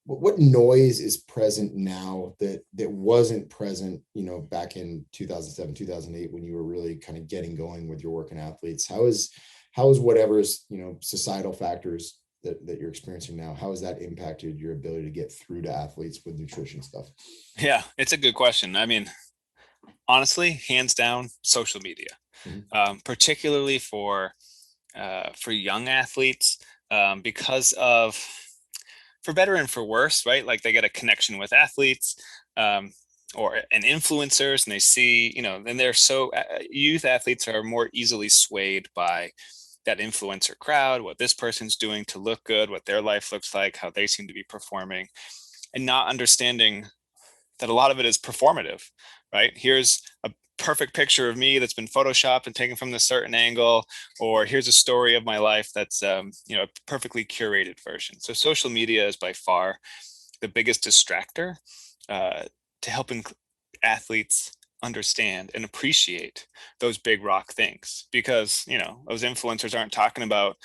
what noise is present now that wasn't present, back in 2007, 2008, when you were really kind of getting going with your work in athletes? How is whatever's, societal factors that you're experiencing now, how has that impacted your ability to get through to athletes with nutrition stuff?
Yeah, it's a good question. I mean, honestly, hands down, social media, particularly for young athletes, because of, for better and for worse, right? Like they get a connection with athletes or influencers, and they see, and they're so youth athletes are more easily swayed by that influencer crowd, what this person's doing to look good, what their life looks like, how they seem to be performing, and not understanding that a lot of it is performative, right? Here's a perfect picture of me that's been photoshopped and taken from this certain angle, or here's a story of my life that's a perfectly curated version. So social media is by far the biggest distractor to helping athletes understand and appreciate those big rock things, because those influencers aren't talking about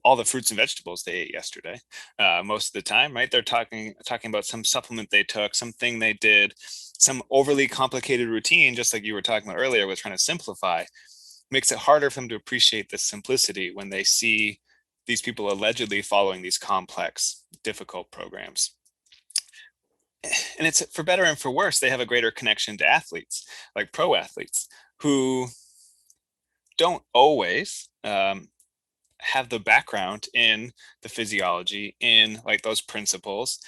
all the fruits and vegetables they ate yesterday most of the time, right? They're talking about some supplement they took, something they did, some overly complicated routine, just like you were talking about earlier with trying to simplify. Makes it harder for them to appreciate the simplicity when they see these people allegedly following these complex, difficult programs. And it's for better and for worse, they have a greater connection to athletes, like pro athletes, who don't always have the background in the physiology, in like those principles.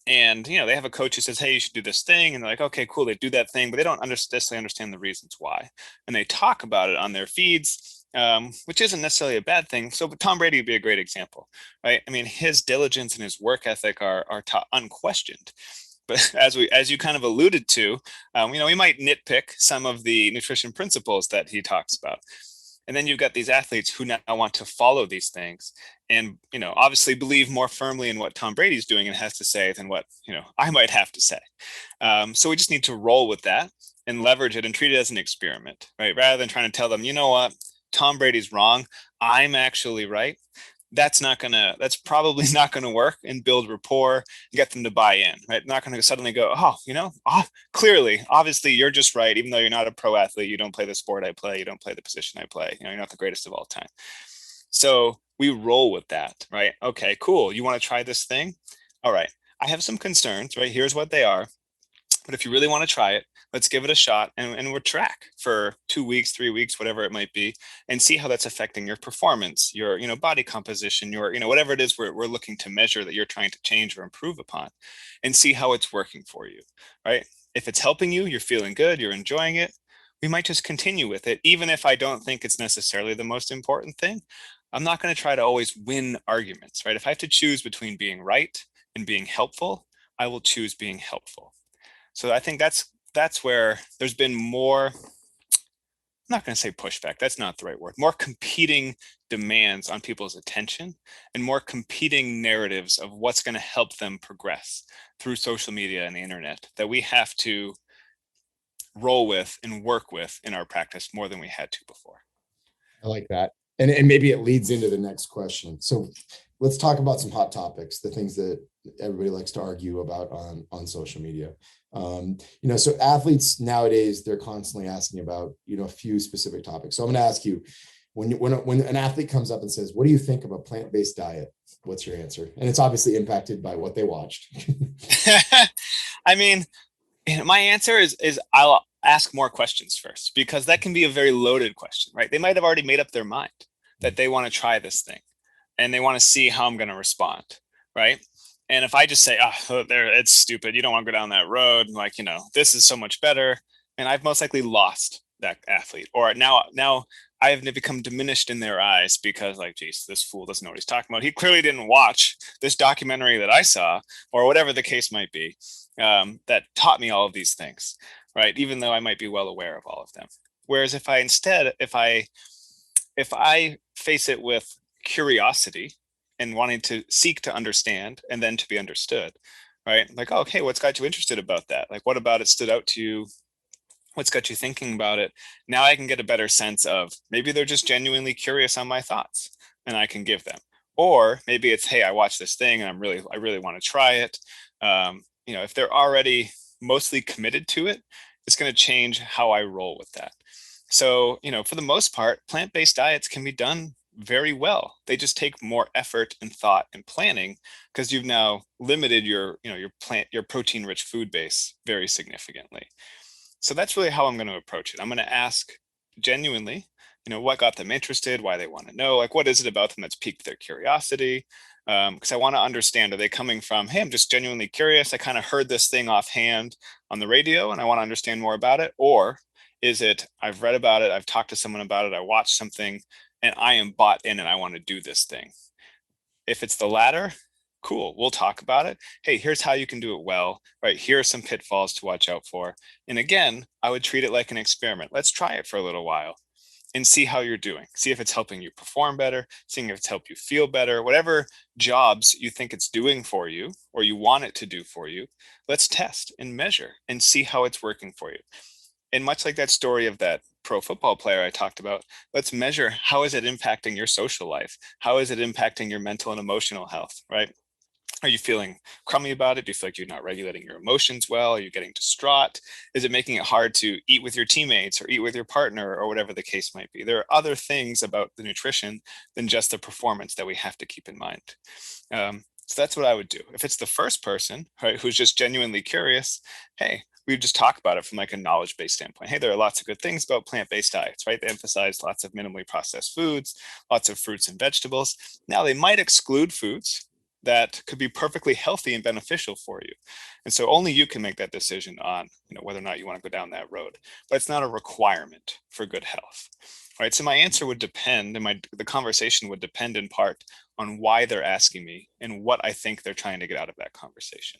And, they have a coach who says, hey, you should do this thing. And they're like, okay, cool. They do that thing, but they don't necessarily understand the reasons why. And they talk about it on their feeds, which isn't necessarily a bad thing. So Tom Brady would be a great example, right? I mean, his diligence and his work ethic are unquestioned. But as you kind of alluded to, we might nitpick some of the nutrition principles that he talks about. And then you've got these athletes who now want to follow these things and, obviously believe more firmly in what Tom Brady's doing and has to say than what, I might have to say. So we just need to roll with that and leverage it and treat it as an experiment, right? Rather than trying to tell them, you know what, Tom Brady's wrong, I'm actually right, that's probably not gonna work and build rapport and get them to buy in, right? Not gonna suddenly go, clearly, obviously you're just right, even though you're not a pro athlete, you don't play the sport I play, you don't play the position I play, you're not the greatest of all time. So we roll with that, right? Okay, cool. You want to try this thing? All right. I have some concerns, right? Here's what they are. But if you really want to try it, let's give it a shot and we'll track for 2 weeks, 3 weeks, whatever it might be, and see how that's affecting your performance, your, body composition, your, whatever it is we're looking to measure that you're trying to change or improve upon, and see how it's working for you, right? If it's helping you, you're feeling good, you're enjoying it, we might just continue with it, even if I don't think it's necessarily the most important thing. I'm not going to try to always win arguments, right? If I have to choose between being right and being helpful, I will choose being helpful. So I think that's where there's been more, I'm not going to say pushback, that's not the right word, more competing demands on people's attention and more competing narratives of what's going to help them progress through social media and the internet that we have to roll with and work with in our practice more than we had to before.
I like that. And maybe it leads into the next question. So let's talk about some hot topics, the things that everybody likes to argue about on social media. So athletes nowadays, they're constantly asking about, a few specific topics. So I'm going to ask you, when an athlete comes up and says, what do you think of a plant-based diet? What's your answer? And it's obviously impacted by what they watched.
I mean, my answer is I'll ask more questions first, because that can be a very loaded question, right? They might have already made up their mind that they want to try this thing and they want to see how I'm going to respond, right? And if I just say, it's stupid, you don't want to go down that road, like, this is so much better, and I've most likely lost that athlete, or now I have become diminished in their eyes because, like, geez, this fool doesn't know what he's talking about. He clearly didn't watch this documentary that I saw, or whatever the case might be, that taught me all of these things, right? Even though I might be well aware of all of them. Whereas if I face it with curiosity and wanting to seek to understand and then to be understood, right? Like, okay, what's got you interested about that? Like, what about it stood out to you? What's got you thinking about it? Now I can get a better sense of, maybe they're just genuinely curious on my thoughts and I can give them. Or maybe it's, hey, I watched this thing and I really want to try it. If they're already mostly committed to it, it's going to change how I roll with that. So, for the most part, plant-based diets can be done very well. They just take more effort and thought and planning, because you've now limited your protein-rich food base very significantly. So that's really how I'm going to approach it. I'm going to ask genuinely, what got them interested, why they want to know, like, what is it about them that's piqued their curiosity? Because I want to understand, are they coming from, hey, I'm just genuinely curious, I kind of heard this thing offhand on the radio and I want to understand more about it? Or is it, I've read about it, I've talked to someone about it, I watched something, and I am bought in and I want to do this thing? If it's the latter, cool, we'll talk about it. Hey, here's how you can do it well, right? Here are some pitfalls to watch out for. And again, I would treat it like an experiment. Let's try it for a little while and see how you're doing. See if it's helping you perform better, seeing if it's helped you feel better, whatever jobs you think it's doing for you or you want it to do for you. Let's test and measure and see how it's working for you. And much like that story of that pro football player I talked about, let's measure, how is it impacting your social life? How is it impacting your mental and emotional health, right? Are you feeling crummy about it? Do you feel like you're not regulating your emotions well? Are you getting distraught? Is it making it hard to eat with your teammates or eat with your partner or whatever the case might be? There are other things about the nutrition than just the performance that we have to keep in mind. So that's what I would do. If it's the first person, right, who's just genuinely curious, hey, we just talk about it from like a knowledge-based standpoint. Hey, there are lots of good things about plant-based diets, right? They emphasize lots of minimally processed foods, lots of fruits and vegetables. Now, they might exclude foods that could be perfectly healthy and beneficial for you. And so only you can make that decision on, whether or not you want to go down that road. But it's not a requirement for good health. Right. So my answer would depend, and the conversation would depend in part on why they're asking me and what I think they're trying to get out of that conversation.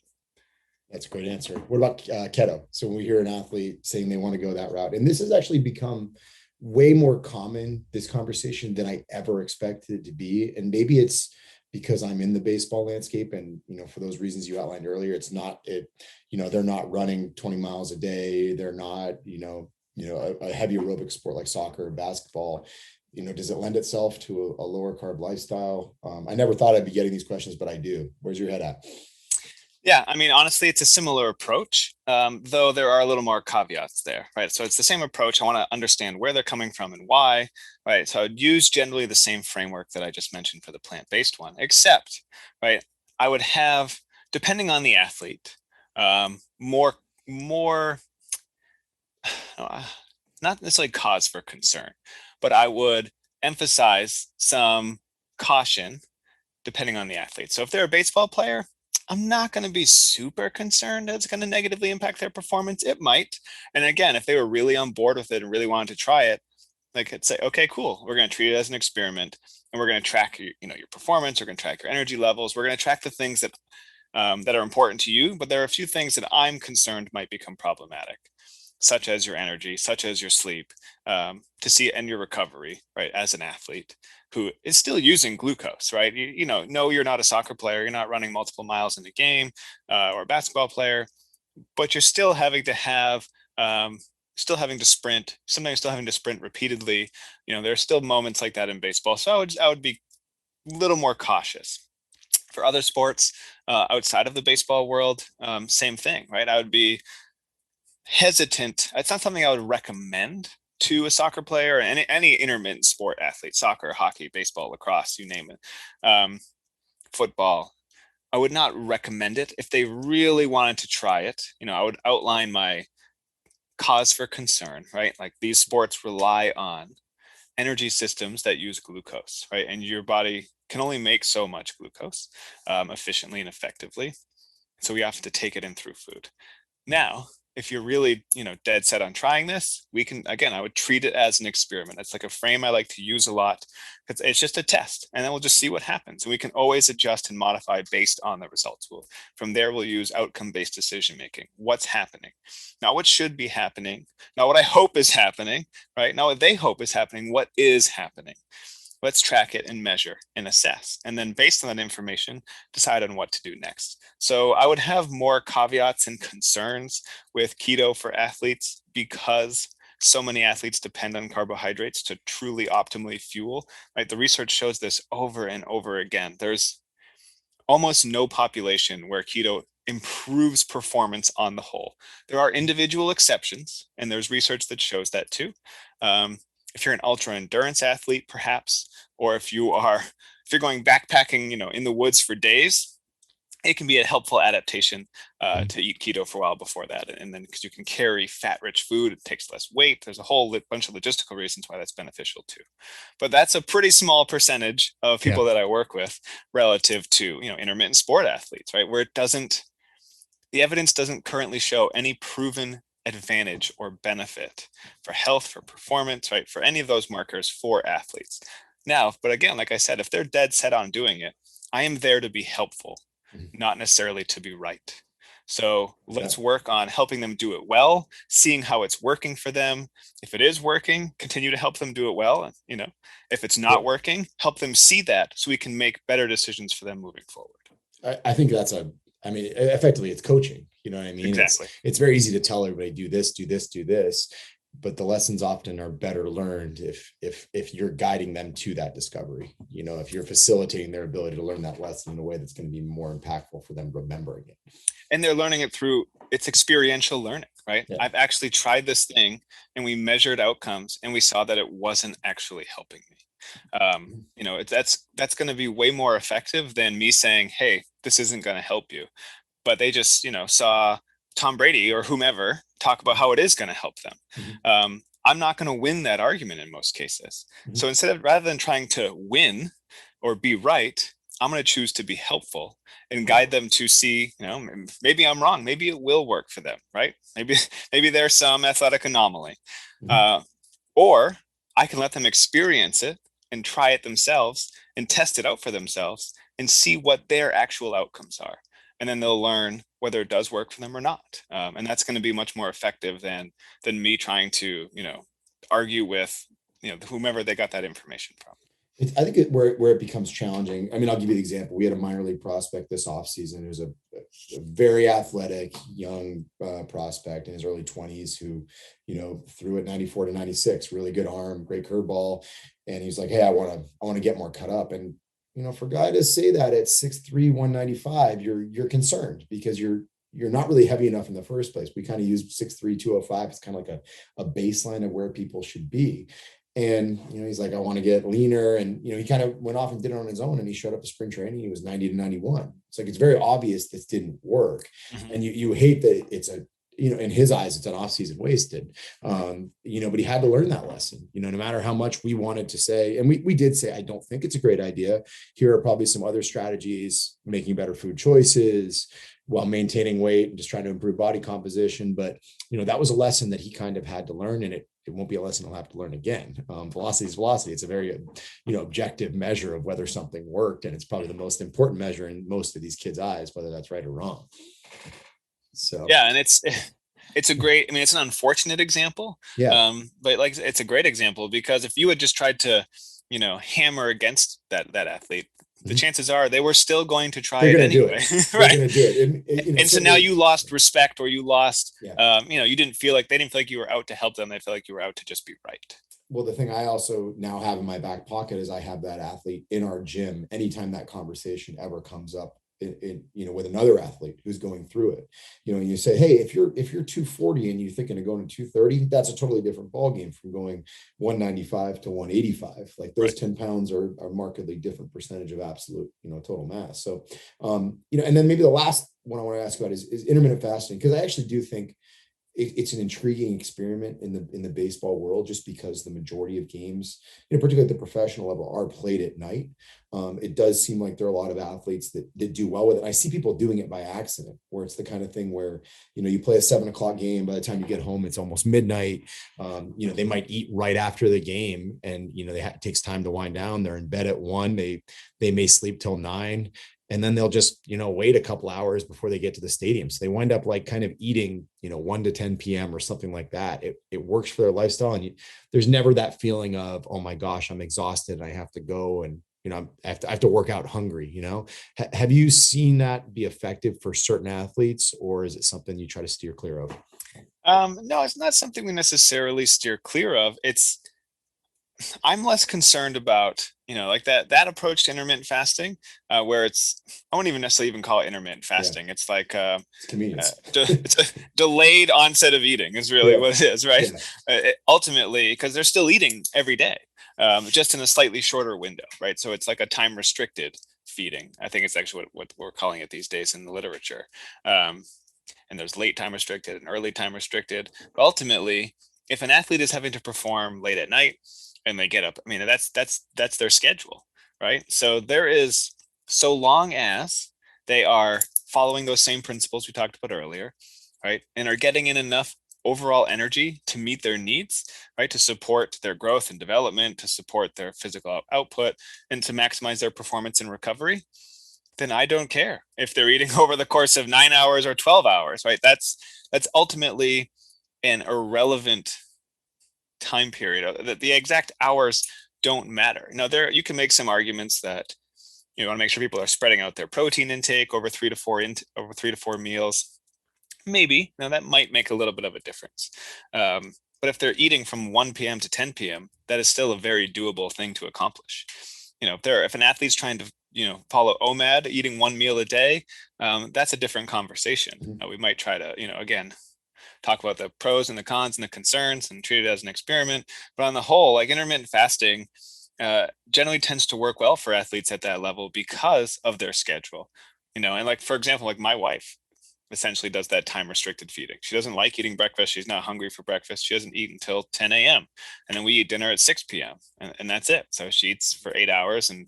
That's a great answer. What about keto? So when we hear an athlete saying they want to go that route, and this has actually become way more common, this conversation, than I ever expected it to be. And maybe it's because I'm in the baseball landscape, and for those reasons you outlined earlier, they're not running 20 miles a day. They're not, a heavy aerobic sport like soccer or basketball. does it lend itself to a lower carb lifestyle? I never thought I'd be getting these questions, but I do. Where's your head at?
Yeah, I mean, honestly, it's a similar approach, though there are a little more caveats there, right? So it's the same approach. I want to understand where they're coming from and why, right? So I'd use generally the same framework that I just mentioned for the plant-based one, except, right, I would have, depending on the athlete, more, not necessarily cause for concern, but I would emphasize some caution depending on the athlete. So if they're a baseball player, I'm not going to be super concerned that it's going to negatively impact their performance. It might. And again, if they were really on board with it and really wanted to try it, they could say, okay, cool. We're going to treat it as an experiment, and we're going to track your performance. We're going to track your energy levels. We're going to track the things that are important to you. But there are a few things that I'm concerned might become problematic, such as your energy, such as your sleep, to see and your recovery, right? As an athlete who is still using glucose, right? No, you're not a soccer player. You're not running multiple miles in a game, or a basketball player, but you're still having to have, sprint, sometimes still having to sprint repeatedly. There are still moments like that in baseball. So I would be a little more cautious. For other sports outside of the baseball world, same thing, right? I would be hesitant. It's not something I would recommend to a soccer player or any intermittent sport athlete, soccer, hockey, baseball, lacrosse, you name it, football. I would not recommend it. If they really wanted to try it, I would outline my cause for concern, right? Like, these sports rely on energy systems that use glucose, right? And your body can only make so much glucose efficiently and effectively. So we have to take it in through food. Now, if you're really, dead set on trying this, I would treat it as an experiment. It's like a frame I like to use a lot, because it's just a test, and then we'll just see what happens. And we can always adjust and modify based on the results. From there, we'll use outcome-based decision-making. What's happening? Not what should be happening, not what I hope is happening, right? Not what they hope is happening, what is happening? Let's track it and measure and assess. And then based on that information, decide on what to do next. So I would have more caveats and concerns with keto for athletes, because so many athletes depend on carbohydrates to truly optimally fuel, right? The research shows this over and over again. There's almost no population where keto improves performance on the whole. There are individual exceptions, and there's research that shows that too. If you're an ultra endurance athlete, perhaps, or if you're going backpacking, in the woods for days, it can be a helpful adaptation to eat keto for a while before that. And then, because you can carry fat-rich food, it takes less weight. There's a whole bunch of logistical reasons why that's beneficial too. But that's a pretty small percentage of people that I work with relative to, intermittent sport athletes, right? Where the evidence doesn't currently show any proven advantage or benefit for health, for performance, right? For any of those markers for athletes. Now, but again, like I said, if they're dead set on doing it, I am there to be helpful, not necessarily to be right. So let's work on helping them do it well, seeing how it's working for them. If it is working, continue to help them do it well. If it's not working, help them see that so we can make better decisions for them moving forward.
I think effectively it's coaching. You know what I mean?
Exactly.
It's very easy to tell everybody, do this, do this, do this, but the lessons often are better learned if you're guiding them to that discovery. If you're facilitating their ability to learn that lesson in a way that's going to be more impactful for them remembering it.
And they're learning it through it's experiential learning, right? Yeah. I've actually tried this thing, and we measured outcomes, and we saw that it wasn't actually helping me. That's going to be way more effective than me saying, hey, this isn't going to help you. But they just, saw Tom Brady or whomever talk about how it is going to help them. Mm-hmm. I'm not going to win that argument in most cases. Mm-hmm. So rather than trying to win or be right, I'm going to choose to be helpful and guide them to see, maybe I'm wrong. Maybe it will work for them, right? Maybe there's some athletic anomaly. Mm-hmm. Or I can let them experience it and try it themselves and test it out for themselves and see what their actual outcomes are. And then they'll learn whether it does work for them or not. And that's going to be much more effective than me trying to, argue with, whomever they got that information from.
I think where it becomes challenging. I mean, I'll give you the example. We had a minor league prospect this offseason. It was a very athletic young prospect in his early 20s who, threw at 94 to 96, really good arm, great curveball. And he's like, hey, I want to get more cut up. And, for a guy to say that at 6'3", 195, you're concerned because you're not really heavy enough in the first place. We kind of use 6'3", 205. It's kind of like a baseline of where people should be. And, he's like, I want to get leaner. And, he kind of went off and did it on his own. And he showed up to spring training. He was 90 to 91. It's like, it's very obvious this didn't work. Mm-hmm. And you hate that it's in his eyes, it's an off-season wasted. But he had to learn that lesson, no matter how much we wanted to say. And we did say, I don't think it's a great idea. Here are probably some other strategies, making better food choices while maintaining weight and just trying to improve body composition. But, that was a lesson that he kind of had to learn. And it won't be a lesson he'll have to learn again. Velocity is velocity. It's a very, objective measure of whether something worked. And it's probably the most important measure in most of these kids' eyes, whether that's right or wrong. So,
yeah. And it's a great, it's an unfortunate example.
Yeah.
But it's a great example because if you had just tried to, hammer against that athlete, the chances are they were still going to try it anyway. Right.
They're going to do it.
And so now you lost respect, or you lost, you didn't feel like you were out to help them. They feel like you were out to just be right.
Well, the thing I also now have in my back pocket is I have that athlete in our gym. Anytime that conversation ever comes up with another athlete who's going through it, you say, hey, if you're 240 and you're thinking of going to 230, that's a totally different ballgame from going 195 to 185. Like those 10 pounds are markedly different percentage of absolute, total mass. So, and then maybe the last one I want to ask about is intermittent fasting, because I actually do think it's an intriguing experiment in the baseball world, just because the majority of games, particularly at the professional level, are played at night. It does seem like there are a lot of athletes that do well with it. I see people doing it by accident, where it's the kind of thing where, you play a 7:00 game. By the time you get home, it's almost midnight. They might eat right after the game, and, it takes time to wind down. They're in bed at 1. They may sleep till 9. And then they'll just, wait a couple hours before they get to the stadium. So they wind up kind of eating, 1 to 10 p.m. or something like that. It works for their lifestyle. And there's never that feeling of, oh my gosh, I'm exhausted and I have to go and, I have to work out hungry. Have you seen that be effective for certain athletes, or is it something you try to steer clear of?
No, it's not something we necessarily steer clear of. I'm less concerned about, that approach to intermittent fasting, where I won't even necessarily call it intermittent fasting. Yeah. It's like, it's a delayed onset of eating is really what it is, right? Yeah. Ultimately, because they're still eating every day, just in a slightly shorter window, right? So it's like a time restricted feeding. I think it's actually what we're calling it these days in the literature. And there's late time restricted and early time restricted. But ultimately, if an athlete is having to perform late at night, and they get up, that's their schedule, right? So so long as they are following those same principles we talked about earlier, right, and are getting in enough overall energy to meet their needs, right, to support their growth and development, to support their physical output, and to maximize their performance and recovery, then I don't care if they're eating over the course of 9 hours or 12 hours, right? That's ultimately an irrelevant time period. The exact hours don't matter. You can make some arguments that you want to make sure people are spreading out their protein intake over 3 to 4 meals. Maybe that might make a little bit of a difference. But if they're eating from 1 p.m. to 10 p.m., that is still a very doable thing to accomplish. If an athlete's trying to follow OMAD, eating 1 meal a day, that's a different conversation. We might try to again talk about the pros and the cons and the concerns and treat it as an experiment. But on the whole, intermittent fasting generally tends to work well for athletes at that level because of their schedule. And for example, my wife essentially does that time restricted feeding. She doesn't like eating breakfast. She's not hungry for breakfast. She doesn't eat until 10 a.m. And then we eat dinner at 6 p.m. And that's it. So she eats for 8 hours and,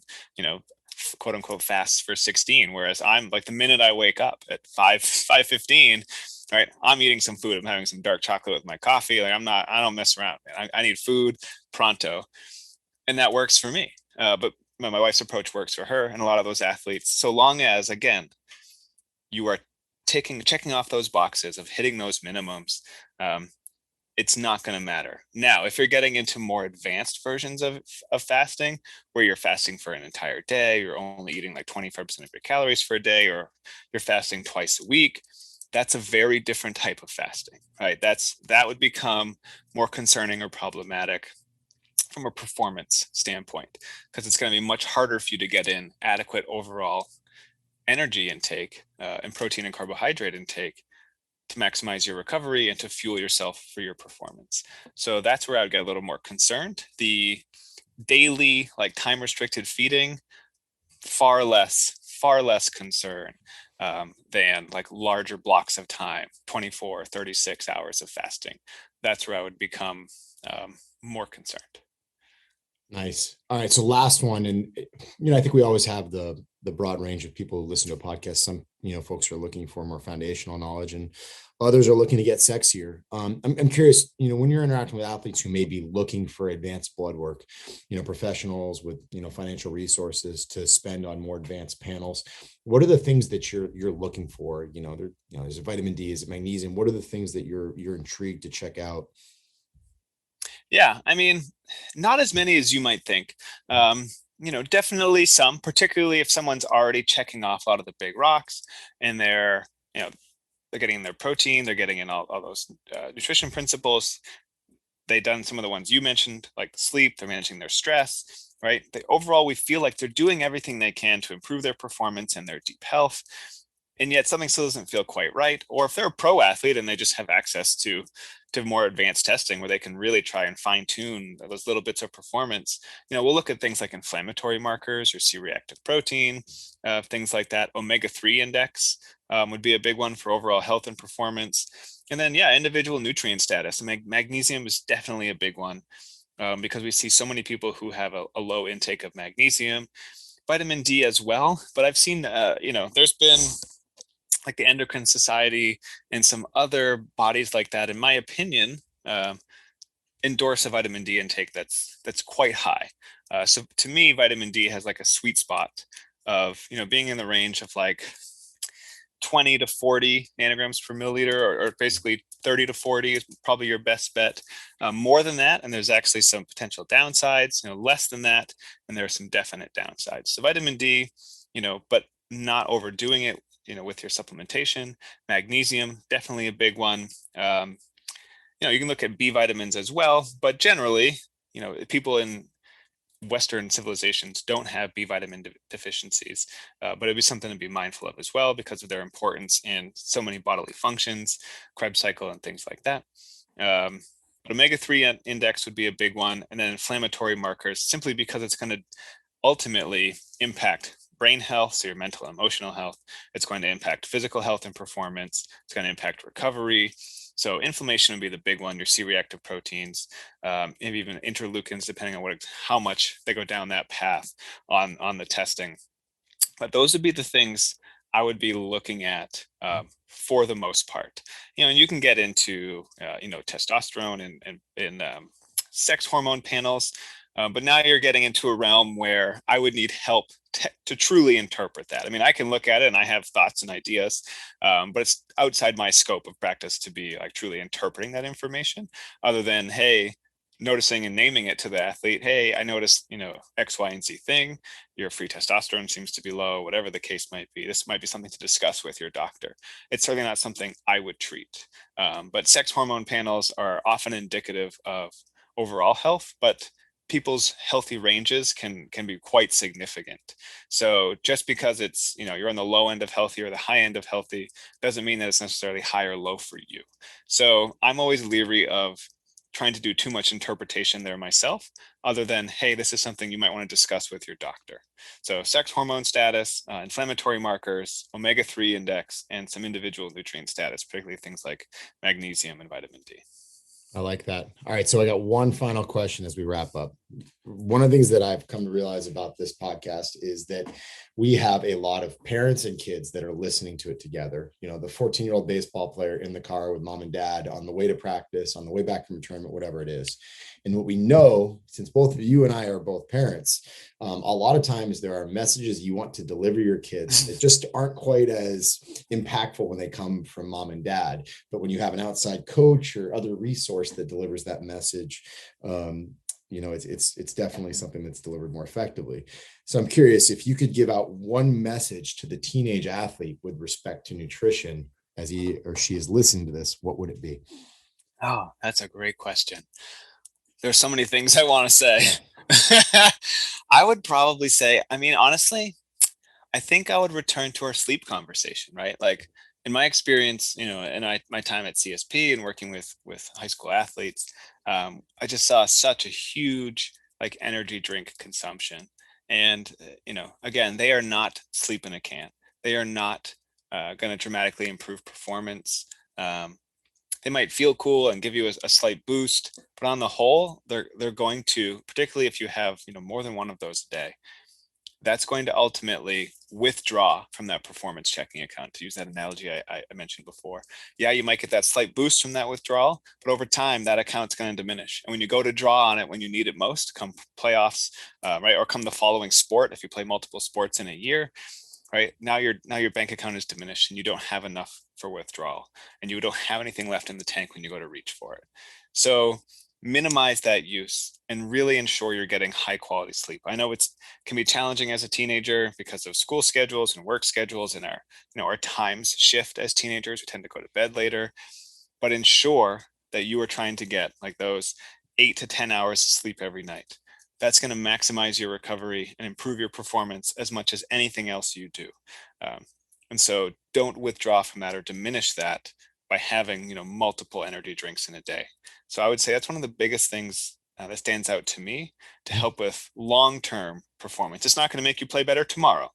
quote unquote fasts for 16. Whereas I'm the minute I wake up at 5:15, right, I'm eating some food. I'm having some dark chocolate with my coffee. I don't mess around. I need food pronto. And that works for me. But my wife's approach works for her and a lot of those athletes. So long as, again, you are checking off those boxes of hitting those minimums, it's not going to matter. Now, if you're getting into more advanced versions of fasting, where you're fasting for an entire day, you're only eating like 25% of your calories for a day, or you're fasting twice a week, that's a very different type of fasting, right? That would become more concerning or problematic from a performance standpoint, because it's going to be much harder for you to get in adequate overall energy intake and protein and carbohydrate intake to maximize your recovery and to fuel yourself for your performance. So that's where I would get a little more concerned. The daily, like time restricted feeding, far less concern than like larger blocks of time, 24, 36 hours of fasting. That's where I would become more concerned.
Nice. All right. So last one, and I think we always have the broad range of people who listen to a podcast. Some folks are looking for more foundational knowledge, and others are looking to get sexier. I'm curious. When you're interacting with athletes who may be looking for advanced blood work, professionals with financial resources to spend on more advanced panels, what are the things that you're looking for? Is it vitamin D? Is it magnesium? What are the things that you're intrigued to check out?
Yeah, I mean, not as many as you might think. Definitely some, particularly if someone's already checking off a lot of the big rocks and they're getting their protein, they're getting in all those nutrition principles. They've done some of the ones you mentioned, like the sleep, they're managing their stress, right? Overall, we feel like they're doing everything they can to improve their performance and their deep health. And yet something still doesn't feel quite right. Or if they're a pro athlete and they just have access to more advanced testing where they can really try and fine tune those little bits of performance, we'll look at things like inflammatory markers or C-reactive protein, things like that. Omega-3 index would be a big one for overall health and performance. And then, individual nutrient status. Magnesium is definitely a big one because we see so many people who have a low intake of magnesium. Vitamin D as well. But I've seen, there's been like the Endocrine Society and some other bodies like that, in my opinion, endorse a vitamin D intake that's quite high. So to me, vitamin D has like a sweet spot of being in the range of like 20 to 40 nanograms per milliliter, or basically 30 to 40 is probably your best bet. More than that, and there's actually some potential downsides. Less than that, and there are some definite downsides. So vitamin D, but not overdoing it with your supplementation. Magnesium, definitely a big one. You can look at B vitamins as well, but generally, people in Western civilizations don't have B vitamin deficiencies, but it'd be something to be mindful of as well because of their importance in so many bodily functions, Krebs cycle, and things like that. But omega-3 index would be a big one, and then inflammatory markers, simply because it's going to ultimately impact brain health, so your mental and emotional health. It's going to impact physical health and performance. It's going to impact recovery. So inflammation would be the big one, your C-reactive proteins, maybe even interleukins, depending on how much they go down that path on the testing. But those would be the things I would be looking at for the most part. And you can get into, testosterone and sex hormone panels. But now you're getting into a realm where I would need help to truly interpret that. I mean, I can look at it and I have thoughts and ideas, but it's outside my scope of practice to be like truly interpreting that information, other than, hey, noticing and naming it to the athlete. Hey, I noticed, X, Y, and Z thing. Your free testosterone seems to be low, whatever the case might be. This might be something to discuss with your doctor. It's certainly not something I would treat. But sex hormone panels are often indicative of overall health, but people's healthy ranges can be quite significant. So just because it's, you're on the low end of healthy or the high end of healthy, doesn't mean that it's necessarily high or low for you. So I'm always leery of trying to do too much interpretation there myself, other than, hey, this is something you might want to discuss with your doctor. So sex hormone status, inflammatory markers, omega-3 index, and some individual nutrient status, particularly things like magnesium and vitamin D.
I like that. All right. So I got one final question as we wrap up. one of the things that I've come to realize about this podcast is that we have a lot of parents and kids that are listening to it together. You know, the 14-year-old baseball player in the car with mom and dad on the way to practice, on the way back from a tournament, whatever it is. And what we know, since both of you and I are both parents, a lot of times there are messages you want to deliver your kids that just aren't quite as impactful when they come from mom and dad. But when you have an outside coach or other resource that delivers that message, it's definitely something that's delivered more effectively. So I'm curious if you could give out one message to the teenage athlete with respect to nutrition as he or she is listening to this, what would it be?
Oh, that's a great question. There's so many things I want to say. I would probably say, honestly, I think I would return to our sleep conversation, right? Like in my experience, and my time at CSP and working with high school athletes, I just saw such a huge energy drink consumption. And, again, they are not sleep in a can. They are not going to dramatically improve performance. They might feel cool and give you a slight boost, but on the whole, they're going to, particularly if you have, more than one of those a day, that's going to ultimately withdraw from that performance checking account, to use that analogy I mentioned before. Yeah, you might get that slight boost from that withdrawal, but over time, that account's going to diminish. And when you go to draw on it when you need it most, come playoffs, right, or come the following sport, if you play multiple sports in a year, right, now your bank account is diminished and you don't have enough for withdrawal, and you don't have anything left in the tank when you go to reach for it. So minimize that use and really ensure you're getting high quality sleep. I know it can be challenging as a teenager because of school schedules and work schedules, and our times shift as teenagers. We tend to go to bed later, but ensure that you are trying to get those 8 to 10 hours of sleep every night. That's going to maximize your recovery and improve your performance as much as anything else you do. And so don't withdraw from that or diminish that by having, multiple energy drinks in a day. So I would say that's one of the biggest things that stands out to me to help with long-term performance. It's not going to make you play better tomorrow,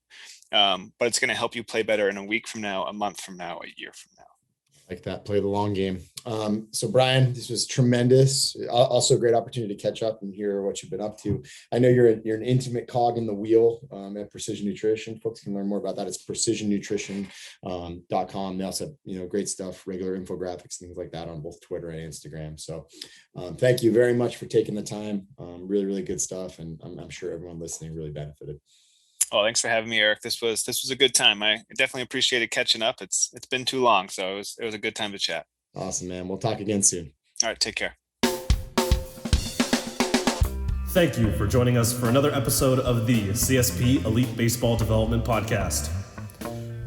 but it's going to help you play better in a week from now, a month from now, a year from now.
Like that, play the long game. So Brian, this was tremendous. Also a great opportunity to catch up and hear what you've been up to. I know you're an intimate cog in the wheel at Precision Nutrition. Folks can learn more about that. It's precisionnutrition.com. They also have, great stuff, regular infographics, things like that on both Twitter and Instagram. So thank you very much for taking the time. Really, really good stuff. And I'm sure everyone listening really benefited.
Oh, thanks for having me, Eric. This was a good time. I definitely appreciated catching up. It's been too long, so it was a good time to chat.
Awesome, man. We'll talk again soon.
All right, take care.
Thank you for joining us for another episode of the CSP Elite Baseball Development Podcast.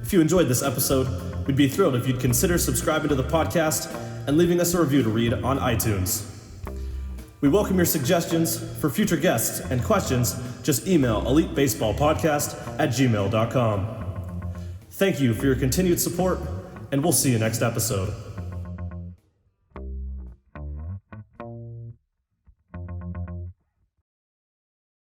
If you enjoyed this episode, we'd be thrilled if you'd consider subscribing to the podcast and leaving us a review to read on iTunes. We welcome your suggestions for future guests and questions. Just email elitebaseballpodcast@gmail.com. Thank you for your continued support, and we'll see you next episode.